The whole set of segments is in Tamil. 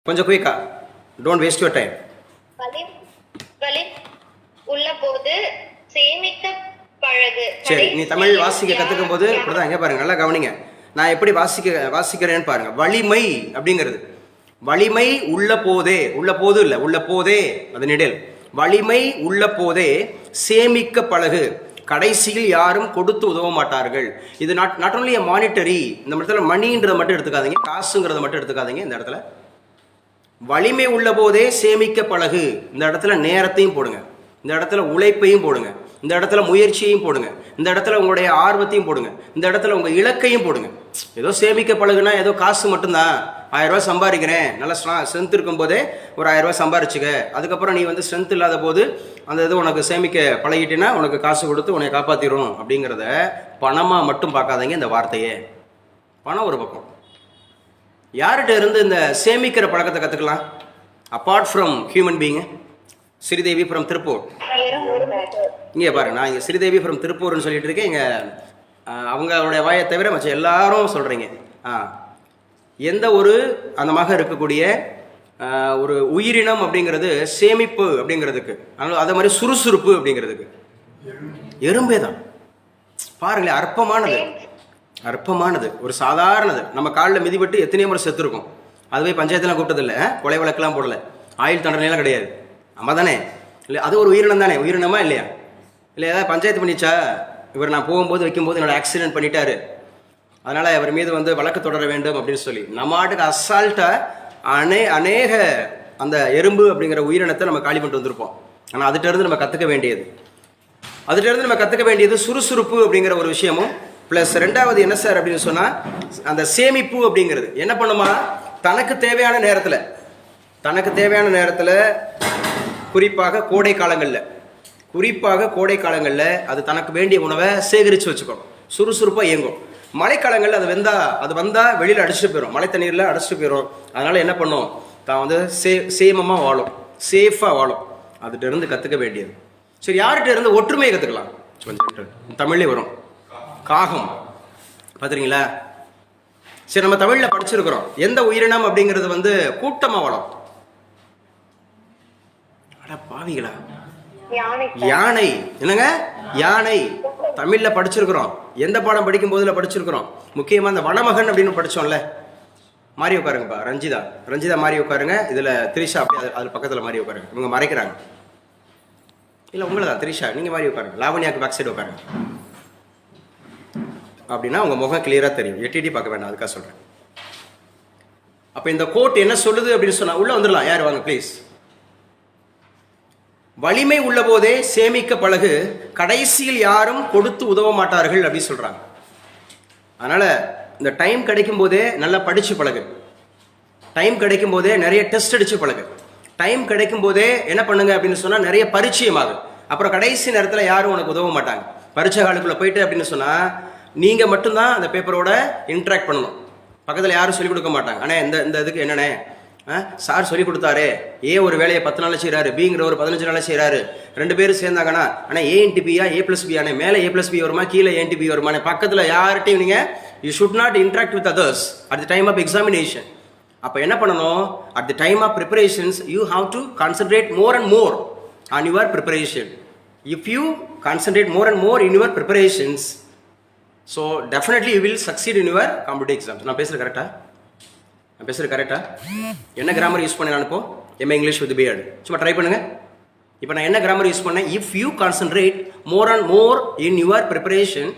கொஞ்சம் குயிக்கா, டோன்ட் வேஸ்ட் யுவர் டைம். உள்ளபோது சேமிக்க பழகு. சரி, நீ தமிழ் வாசிக்க கற்றுக்கும் போது இப்படிதான். இங்கே பாருங்க, நல்லா கவனிங்க. நான் எப்படி வாசிக்கிறேன்னு பாருங்க. வலிமை அப்படிங்கிறது, வலிமை உள்ள போதே, உள்ள போது இல்லை, உள்ள போதே, அது நெடில். வலிமை உள்ள போதே சேமிக்க பழகு, கடைசியில் யாரும் கொடுத்து உதவ மாட்டார்கள். இது நாட் ஓன்லி மானிட்டரி. இந்த இடத்துல மணின்றதை மட்டும் எடுத்துக்காதீங்க, காசுங்கிறத மட்டும் எடுத்துக்காதீங்க. இந்த இடத்துல வலிமை உள்ள போதே சேமிக்க பழகு. இந்த இடத்துல நேரத்தையும் போடுங்க, இந்த இடத்துல உழைப்பையும் போடுங்க, இந்த இடத்துல முயற்சியையும் போடுங்க, இந்த இடத்துல உங்களுடைய ஆர்வத்தையும் போடுங்க, இந்த இடத்துல உங்கள் இலக்கையும் போடுங்க. ஏதோ சேமிக்க பழகுனா ஏதோ காசு மட்டும்தான். 1000 ரூபா சம்பாதிக்கிறேன், நல்லா ஸ்ட்ரென்த் இருக்கும் போதே ஒரு 1000 ரூபா சம்பாரிச்சுக்க. அதுக்கப்புறம் நீ ஸ்ட்ரென்த் இல்லாத போது அந்த இது உனக்கு சேமிக்க பழகிட்டேன்னா உனக்கு காசு கொடுத்து உன்னை காப்பாற்றிடும் அப்படிங்கிறத பணமாக மட்டும் பார்க்காதீங்க. இந்த வார்த்தையே, பணம் ஒரு பக்கம். யார்கிட்ட இருந்து இந்த சேமிக்கிற பழக்கத்தை கற்றுக்கலாம்? Apart from human being. Sridevi from Tiruppur. இங்கே பாருங்க, நான் இங்கே ஸ்ரீதேவி ஃப்ரம் திருப்பூர்னு சொல்லிட்டு இருக்கேன். இங்கே அவங்களுடைய வாயை தவிர மற்ற எல்லாரும் சொல்கிறீங்க. எந்த ஒரு அந்த மக இருக்கக்கூடிய ஒரு உயிரினம் அப்படிங்கிறது சேமிப்பு அப்படிங்கிறதுக்கு, அதே மாதிரி சுறுசுறுப்பு அப்படிங்கிறதுக்கு எறும்பே தான். பாருங்களேன், அற்பமானது, அற்பமானது, ஒரு சாதாரணது. நம்ம காலில் மிதிப்பட்டு எத்தனையோ முறை செத்துருக்கோம். அதுவே பஞ்சாயத்துலாம் கூப்பிட்டதில்லை, கொலை வழக்கெல்லாம் போடலை, ஆயுள் தண்டனைலாம் கிடையாது. நம்ம தானே இல்லை, அது ஒரு உயிரினம் தானே. உயிரினமா இல்லையா? இல்லை ஏதாவது பஞ்சாயத்து பண்ணிச்சா? இவர் நான் போகும்போது வைக்கும்போது என்னோட ஆக்சிடென்ட் பண்ணிட்டாரு, அதனால் அவர் மீது வழக்கு தொடர வேண்டும் அப்படின்னு சொல்லி நம்ம ஆட்டுக்கு அசால்ட்டாக அநேக அந்த எறும்பு அப்படிங்கிற உயிரினத்தை நம்ம காலி பண்ணிட்டு வந்திருப்போம். ஆனால் அதுகிட்டருந்து நம்ம கற்றுக்க வேண்டியது சுறுசுறுப்பு அப்படிங்கிற ஒரு விஷயமும் ப்ளஸ் ரெண்டாவது என்ன சார் அப்படின்னு சொன்னால், அந்த சேமிப்பு அப்படிங்கிறது என்ன பண்ணுமா, தனக்கு தேவையான நேரத்தில் குறிப்பாக கோடை காலங்களில் அது தனக்கு வேண்டிய உணவை சேகரித்து வச்சுக்கணும், சுறுசுறுப்பாக இயங்கும். மழைக்காலங்களில் அது வந்தால் வெளியில் அடிச்சுட்டு போயிடும், மழை தண்ணீரில் அடிச்சுட்டு போயிடும். அதனால் என்ன பண்ணும், தான் சேமமாக வாழும், சேஃபாக வாழும். அதுகிட்ட இருந்து கற்றுக்க வேண்டியது. சரி, யார்கிட்ட இருந்து ஒற்றுமையை கற்றுக்கலாம்? கொஞ்சம் தமிழ்லேயே வரும், காகம். பார்த்துறீங்களா? சரி, நம்ம தமிழில் படிச்சிருக்கிறோம். எந்த உயிரினம் அப்படிங்கிறது கூட்டமாக வாழும்? அட பாவிகளா, யானை. என்னங்க, யானை. தமிழில் படிச்சிருக்கிறோம். எந்த பாடம் படிக்கும் போதுல படிச்சிருக்கிறோம்? முக்கியமாக இந்த வனமகன் அப்படின்னு படித்தோம்ல. மாறி உட்காருங்கப்பா, ரஞ்சிதா மாறி உட்காருங்க. இதில் திரிஷா அப்படியே அதில் பக்கத்தில் மாறி உட்காருங்க. இவங்க மறைக்கிறாங்க. இல்லை உங்களை தான் திரிஷா, நீங்கள் மாறி உட்காருங்க. லாவண்யாவுக்கு பேக் சைடு உட்காருங்க. அப்படின்னா உங்கள் முகம் கிளியராக தெரியும், எட்டி பார்க்க வேண்டாம், அதுக்காக சொல்கிறேன். அப்போ இந்த கோட் என்ன சொல்லுது அப்படின்னு சொன்னால், உள்ளே வந்துடலாம். யார் வாங்க ப்ளீஸ். வலிமை உள்ள போதே சேமிக்க பழகு, கடைசியில் யாரும் கொடுத்து உதவ மாட்டார்கள் அப்படின்னு சொல்கிறாங்க. அதனால் இந்த டைம் கிடைக்கும் போதே நல்லா படித்து பழகு, டைம் கிடைக்கும் போதே நிறைய டெஸ்ட் அடித்து பழகு, டைம் கிடைக்கும் போதே என்ன பண்ணுங்க அப்படின்னு சொன்னால் நிறைய பரிச்சயமாகும். அப்புறம் கடைசி நேரத்தில் யாரும் உனக்கு உதவ மாட்டாங்க. பரீட்சை காலுக்குள்ளே போயிட்டு அப்படின்னு சொன்னால் நீங்கள் மட்டும்தான் அந்த பேப்பரோட இன்ட்ராக்ட் பண்ணணும். பக்கத்தில் யாரும் சொல்லிக் கொடுக்க மாட்டாங்க. ஆனால் இந்த இதுக்கு என்னென்ன சார் சொல்லி கொடுத்தாரு, ஏ ஒரு வேலையை 10 நாளில் செய்கிறாரு, பிங்கிற ஒரு 15 நாளில் செய்கிறாரு, 2 பேரும் சேர்ந்தாங்கன்னா ஆனால் A+B A+B ஆனே, மேலே A+B வருமா, கீழே A+B வருமானே, பக்கத்தில் யார்கிட்டையும் நீங்கள் you should not interact with others at the time of examination. அப்போ என்ன பண்ணணும், at the time of preparations you have to concentrate more and more on your preparation. If you concentrate more and more in your preparations, so definitely you will succeed in your competitive exams. நான் பேசுகிறது கரெக்டா? என்ன கிராமர் யூஸ் பண்ணேன் நான் இப்போ? MA English with BEd. சும்மா ட்ரை பண்ணுங்க. இப்போ நான் என்ன கிராமர் யூஸ் பண்ணேன்? If you concentrate more and more in your preparation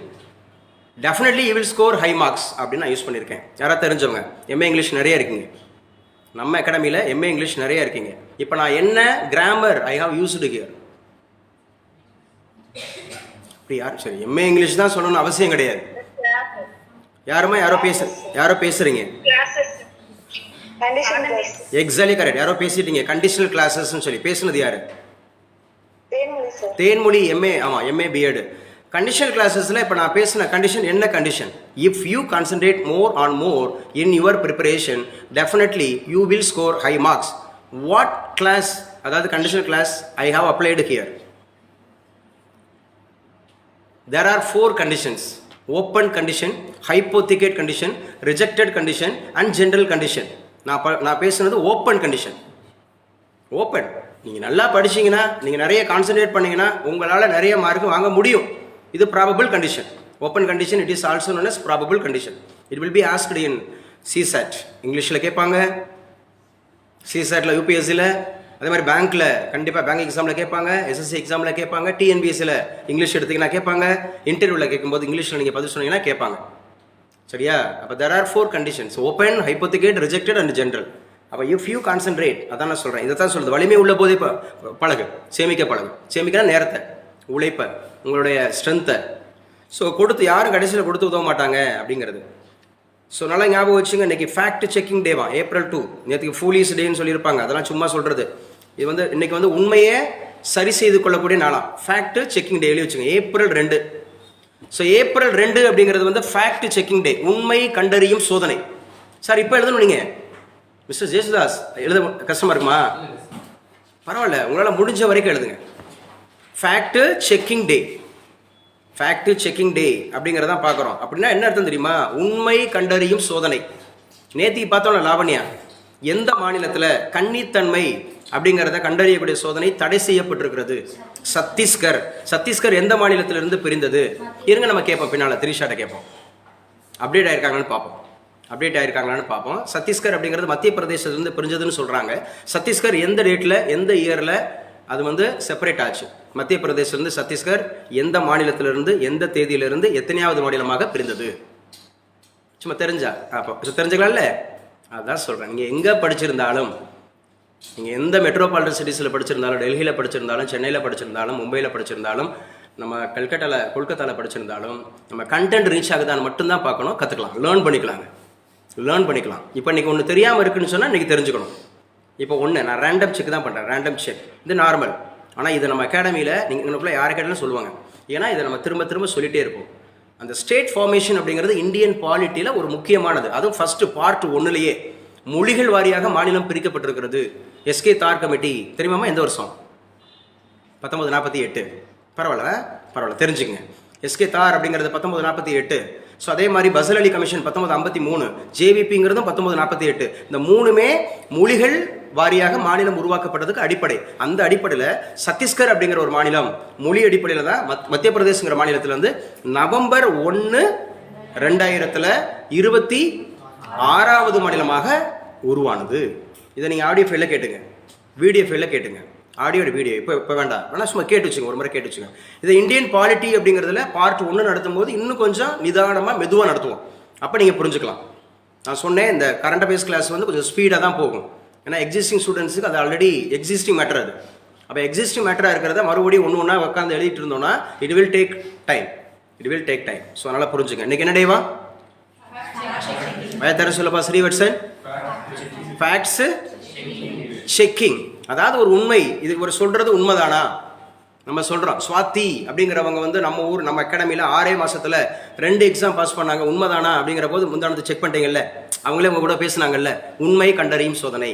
definitely you will score high marks அப்படின்னு நான் யூஸ் பண்ணியிருக்கேன். யாராவது தெரிஞ்சவங்க? எம்ஏ இங்கிலீஷ் நிறைய இருக்கீங்க நம்ம அகாடமியில், எம்ஏ இங்கிலீஷ் நிறைய இருக்கீங்க. இப்போ நான் என்ன grammar I have used here? அப்படி சரி, எம்ஏ இங்கிலீஷ் தான் சொல்லணும்னு அவசியம் கிடையாது. யாரோ பேசுறீங்க. Exactly correct. யாரோ பேசிட்டீங்க கண்டிஷனல் கிளாஸஸ்ன்னு சொல்லி. பேசுனது யாரு? தேன்மொழி எம்ஏ. ஆமாம், எம்ஏ பிஎட். கண்டிஷனல் கிளாஸஸில் இப்போ நான் பேசின கண்டிஷன் என்ன condition? If you concentrate more in your preparation definitely you will score high marks. What class, அதாவது conditional class I have applied here? There are 4 conditions: open condition, hypothecate condition, rejected condition and general condition. நான் பேசுனது ஓப்பன் கண்டிஷன். ஓப்பன். நீங்கள் நல்லா படிச்சீங்கன்னா, நீங்கள் நிறைய கான்சன்ட்ரேட் பண்ணீங்கன்னா உங்களால் நிறைய மார்க் வாங்க முடியும். இது probable condition. Open condition it is also known as probable condition. It will be asked in CSAT. இங்கிலீஷில் கேட்பாங்க, சிசாட்டில் யூபிஎஸ்சியில், அதே மாதிரி பேங்க்கில் கண்டிப்பாக பேங்க் எக்ஸாமில் கேட்பாங்க, எஸ்எஸ்சி எக்ஸாமில் கேட்பாங்க, டிஎன்பிஎஸ்சியில் இங்கிலீஷ் எடுத்திங்கன்னா கேட்பாங்க, இன்டர்வியூவில் கேட்கும்போது இங்கிலீஷில் நீங்கள் பதில் சொன்னீங்கன்னா கேட்பாங்க. சரியா? அப்போ there are 4 conditions: open, hypothecate, rejected and general. அப்போ if you concentrate, அதான் நான் சொல்கிறேன், இதை தான் சொல்லுது. வலிமை உள்ள போதே பழகு, சேமிக்க பழகு. சேமிக்கிற நேரத்தை, உழைப்பை, உங்களுடைய ஸ்ட்ரென்த்தை. ஸோ கொடுத்து யாரும் கடைசியில் கொடுத்து உதவ மாட்டாங்க அப்படிங்கிறது. ஸோ நல்லா ஞாபகம் வச்சுங்க. இன்றைக்கி ஃபேக்ட் செக்கிங் டேவா, April 2. நேற்றுக்கு ஃபூலிஸ் டேன்னு சொல்லியிருப்பாங்க, அதெல்லாம் சும்மா சொல்கிறது. இது வந்து இன்றைக்கி வந்து உண்மையை சரி செய்து கொள்ளக்கூடிய நாளாம். ஃபேக்ட் செக்கிங் டே எழுதி வச்சுங்க, April 2. ஸோ April 2 அப்படிங்கிறது வந்து ஃபேக்ட் செக்கிங் டே, உண்மை கண்டறியும் சோதனை. சார் இப்போ எழுதணும் நீங்கள், மிஸ்டர் ஜேசுதாஸ் எழுத கஷ்டமாக இருக்குமா? பரவாயில்ல, உங்களால் முடிஞ்ச வரைக்கும் எழுதுங்க. ஃபேக்ட் செக்கிங் டே, ஃபேக்ட் செக்கிங் டே அப்படிங்கிறதான் பார்க்குறோம். அப்படின்னா என்ன அர்த்தம் தெரியுமா? உண்மை கண்டறியும் சோதனை. நேத்திக்கு பார்த்தோம்ல லாவண்யா, எந்த மாநிலத்தில் கன்னித்தன்மை அப்படிங்கிறத கண்டறியக்கூடிய சோதனை தடை செய்யப்பட்டிருக்கிறது? சத்தீஸ்கர். சத்தீஸ்கர் எந்த மாநிலத்திலிருந்து பிரிந்தது? இருங்க நம்ம கேட்போம், பின்னால் திரிஷாட்ட கேட்போம். அப்டேட் ஆயிருக்காங்களான்னு பார்ப்போம். சத்தீஸ்கர் அப்படிங்கிறது மத்திய பிரதேசத்திலிருந்து பிரிஞ்சதுன்னு சொல்கிறாங்க. சத்தீஸ்கர் எந்த டேட்டில், எந்த இயரில் அது வந்து செப்பரேட் ஆச்சு? மத்திய பிரதேசத்திலிருந்து சத்தீஸ்கர் எந்த மாநிலத்திலிருந்து, எந்த தேதியிலிருந்து, எத்தனையாவது மாநிலமாக பிரிந்தது? சும்மா தெரிஞ்சா அப்போ தெரிஞ்சுக்கலாம்ல? அதான் சொல்கிறேன். நீங்கள் எங்கே படிச்சிருந்தாலும், நீங்கள் எந்த மெட்ரோபாலிட்டன் சிட்டிஸில் படிச்சிருந்தாலும், டெல்லியில் படிச்சிருந்தாலும், சென்னையில் படிச்சிருந்தாலும், மும்பையில் படிச்சிருந்தாலும், நம்ம கொல்கத்தாவில் படிச்சிருந்தாலும், நம்ம கண்டென்ட் ரீச் ஆகுதான்னு மட்டும்தான் பார்க்கணும். கற்றுக்கலாம், லேர்ன் பண்ணிக்கலாம். இப்போ இன்றைக்கி ஒன்று தெரியாமல் இருக்குன்னு சொன்னால் இன்றைக்கி தெரிஞ்சுக்கணும். இப்போ நான் ரேண்டம் செக் தான் பண்ணுறேன். ரேண்டம் செக் இது நார்மல். ஆனால் இதை நம்ம அகாடமியில் நீங்கள் எனக்குள்ளே யாரை கேட்டாலும் சொல்லுவாங்க. ஏன்னா இதை நம்ம திரும்ப திரும்ப சொல்லிகிட்டே இருப்போம். அந்த ஸ்டேட் ஃபார்மேஷன் அப்படிங்கிறது இந்தியன் பாலிட்டியில் ஒரு முக்கியமானது. அதுவும் ஃபஸ்ட்டு பார்ட் 1லேயே மொழிகள் வாரியாக மாநிலம் பிரிக்கப்பட்டிருக்கிறது. எஸ்கே தார் கமிட்டி தெரியுமாமா? எந்த வருஷம்? 1948. பரவாயில்ல தெரிஞ்சுக்கங்க. எஸ்கே தார் அப்படிங்கிறது 1948. ஸோ அதே மாதிரி பசல் அலி கமிஷன் 1953, ஜேவிபிங்கிறதும் 1948. இந்த 3மே மொழிகள் வாரியாக மாநிலம் உருவாக்கப்பட்டதுக்கு அடிப்படை. அந்த அடிப்படையில் சத்தீஸ்கர் அப்படிங்கிற ஒரு மாநிலம் மொழி அடிப்படையில் தான் மத்திய பிரதேசங்கிற மாநிலத்தில் வந்து நவம்பர் 1, 2026வது மாநிலமாக உருவானது. இதை நீங்கள் ஆடியோ ஃபைலில் கேட்டுங்க, வீடியோ ஃபைலில் கேட்டுங்க. ஆடியோ வீடியோ இப்போ வேண்டாம், ஆனால் சும்மா கேட்டு வச்சுங்க, ஒரு முறை கேட்டு வச்சுங்க. இதை இந்தியன் பாலிட்டி அப்படிங்கிறதுல பார்ட் 1 நடத்தும் போது இன்னும் கொஞ்சம் நிதானமாக மெதுவாக நடத்துவோம். அப்போ நீங்கள் புரிஞ்சுக்கலாம். நான் சொன்னேன், இந்த கரண்ட் அஃபேர்ஸ் கிளாஸ் வந்து கொஞ்சம் ஸ்பீடாக தான் போகும். ஏன்னா எக்ஸிஸ்டிங் ஸ்டூடெண்ட்ஸுக்கு அது ஆல்ரெடி எக்ஸிஸ்டிங் மேட்டர். அது அப்போ எக்ஸிஸ்டிங் மேட்டராக இருக்கிறத மறுபடியும் ஒன்று உட்காந்து எழுதிட்டு இருந்தோம்னா it will take time. So அதனால் புரிஞ்சுங்க. இன்றைக்கி என்ன டேவா? தர சொல்லப்பா ஸ்ரீவட்சன். ஃபேக்ட்ஸு செக்கிங், அதாவது ஒரு உண்மை, இது ஒரு சொல்கிறது உண்மைதானா? நம்ம சொல்கிறோம். ஸ்வாதி அப்படிங்கிறவங்க வந்து நம்ம அகாடமியில் 6 மாதத்தில் 2 எக்ஸாம் பாஸ் பண்ணாங்க. உண்மைதானா அப்படிங்கிற போது முந்தானத்தை செக் பண்ணிட்டீங்கல்ல, அவங்களே உங்க கூட பேசுனாங்கல்ல, உண்மை கண்டறியும் சோதனை.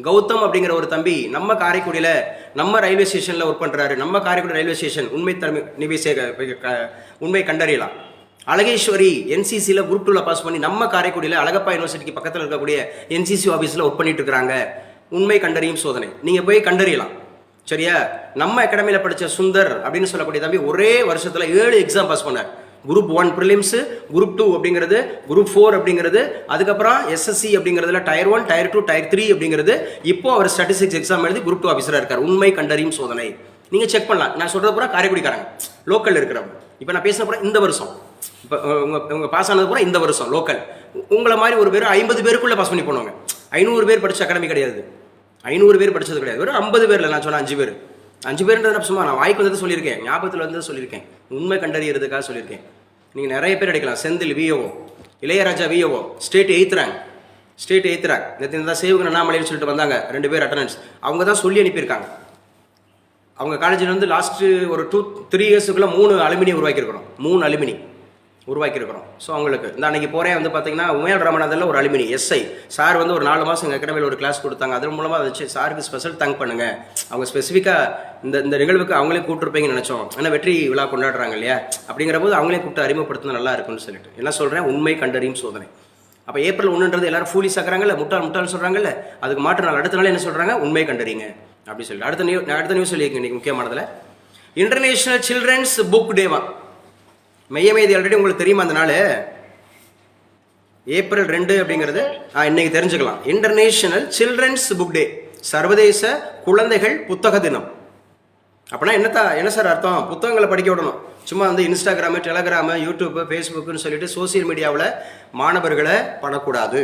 கௌதம் அப்படிங்கிற ஒரு தம்பி நம்ம காரைக்குடியில் நம்ம ரயில்வே ஸ்டேஷனில் ஒர்க் பண்ணுறாரு. நம்ம காரைக்குடி ரயில்வே ஸ்டேஷன் உண்மை கண்டறியலாம். அழகேஸ்வரி என்சிசியில் குரூப் 2ல் பாஸ் பண்ணி நம்ம காரைக்குடியில் அழகப்பா யூனிவர்சிட்டிக்கு பக்கத்தில் இருக்கக்கூடிய என்சிசி ஆஃபீஸில் ஒர்க் பண்ணிட்டு இருக்கிறாங்க. உண்மை கண்டறியும் சோதனை நீங்கள் போய் கண்டறியலாம். சரியா? நம்ம அகாடமியில் படித்த சுந்தர் அப்படின்னு சொல்லக்கூடிய தம்பி ஒரே வருஷத்தில் 7 எக்ஸாம் பாஸ் பண்ணார். குரூப் 1 ப்ரிலிம்ஸு, குரூப் 2 அப்படிங்கிறது, குரூப் 4 அப்படிங்கிறது, அதுக்கப்புறம் எஸ்எஸ்சி அப்படிங்கிறதுல டயர் 1, டயர் 2, டயர் 3 அப்படிங்கிறது. இப்போ அவர் ஸ்டாட்டிஸ்டிக்ஸ் எக்ஸாம் எழுதி குரூப் 2 ஆஃபீஸராக இருக்கார். உண்மை கண்டறியும் சோதனை நீங்கள் செக் பண்ணலாம். நான் சொல்கிறது பூரா காரைக்குடிக்காரங்க, லோக்கல் இருக்கிறவங்க. இப்போ நான் பேசின பூரா இந்த வருஷம், இப்போ உங்கள் பாஸ் ஆனது பூரா இந்த வருஷம் லோக்கல். உங்களை மாதிரி ஒரு பேர் 50 பேருக்குள்ளே பாஸ் பண்ணி போனவங்க. 500 பேர் படித்த அகாடமி கிடையாது, 500 பேர் படித்தது கிடையாது, வெறும் 50 பேரில் நான் சொன்னேன் 5 பேர். 5 பேருன்றது சும்மா நான் வாய்க்கு வந்தது சொல்லியிருக்கேன், ஞாபகத்தில் வந்தது சொல்லியிருக்கேன், உண்மை கண்டறியறதுக்காக சொல்லியிருக்கேன். நீங்கள் நிறைய பேர் எடுக்கலாம். Senthil விஓஓ, Ilaiyaraaja விஓஓ, state 8th rank. நேற்று தான் சேவகன் அண்ணாமலைன்னு சொல்லிட்டு வந்தாங்க 2 பேர் அட்டண்டன்ஸ். அவங்க தான் சொல்லி அனுப்பியிருக்காங்க. அவங்க காலேஜில் வந்து லாஸ்ட்டு ஒரு 2-3 இயர்ஸுக்குள்ளே 3 அலுமினி உருவாக்கியிருக்கிறோம். ஸோ அவங்களுக்கு இந்த அன்றைக்கி போகிறேன் வந்து பார்த்தீங்கன்னா உமையால் ராமநாதனில் ஒரு அலுமினி எஸ்ஐ சார் வந்து ஒரு 4 மாதம் எங்கள் அகாடமியில் ஒரு கிளாஸ் கொடுத்தாங்க. அதன் மூலமாக அதை வச்சு சாருக்கு ஸ்பெஷல் தேங்க் பண்ணுங்கள். அவங்க ஸ்பெசிஃபிக்காக இந்த நிகழ்வுக்கு அவங்களே கூப்பிட்டுருப்பீங்கன்னு நினச்சோம். ஏன்னா வெற்றி விழா கொண்டாடுறாங்க இல்லையா, அப்படிங்கிற போது அவங்களே கூப்பிட்டு அறிமுகப்படுத்தினா நல்லா இருக்குன்னு சொல்லிட்டு என்ன சொல்கிறேன், உண்மை கண்டறியும் சோதனை. அப்போ ஏப்ரல் 1ன்றது எல்லாரும் ஃபூலிஸ் ஆக்குறாங்கல்ல, முட்டாள் சொல்கிறாங்கல்ல, அதுக்கு மாற்று நாள் அடுத்த நாள் என்ன சொல்கிறாங்க, உண்மையை கண்டறிங்க அப்படி சொல்லிட்டு அடுத்த நியூஸ் சொல்லியிருக்கேன் இன்றைக்கி முக்கியமானதில். இன்டர்நேஷ்னல் சில்ட்ரன்ஸ் புக் டேவா. மையமேதி ஆல்ரெடி உங்களுக்கு தெரியுமா அந்த நாள்? ஏப்ரல் 2 அப்படிங்கிறது இன்னைக்கு தெரிஞ்சுக்கலாம். இன்டர்நேஷனல் சில்ட்ரன்ஸ் புக் டே, சர்வதேச குழந்தைகள் புத்தக தினம். அப்படின்னா என்ன சார் அர்த்தம்? புத்தகங்களை படிக்க விடணும். சும்மா வந்து இன்ஸ்டாகிராமு, டெலகிராமு, யூடியூப்பு, ஃபேஸ்புக்குன்னு சொல்லிட்டு சோசியல் மீடியாவில் மாணவர்களை பண்ணக்கூடாது.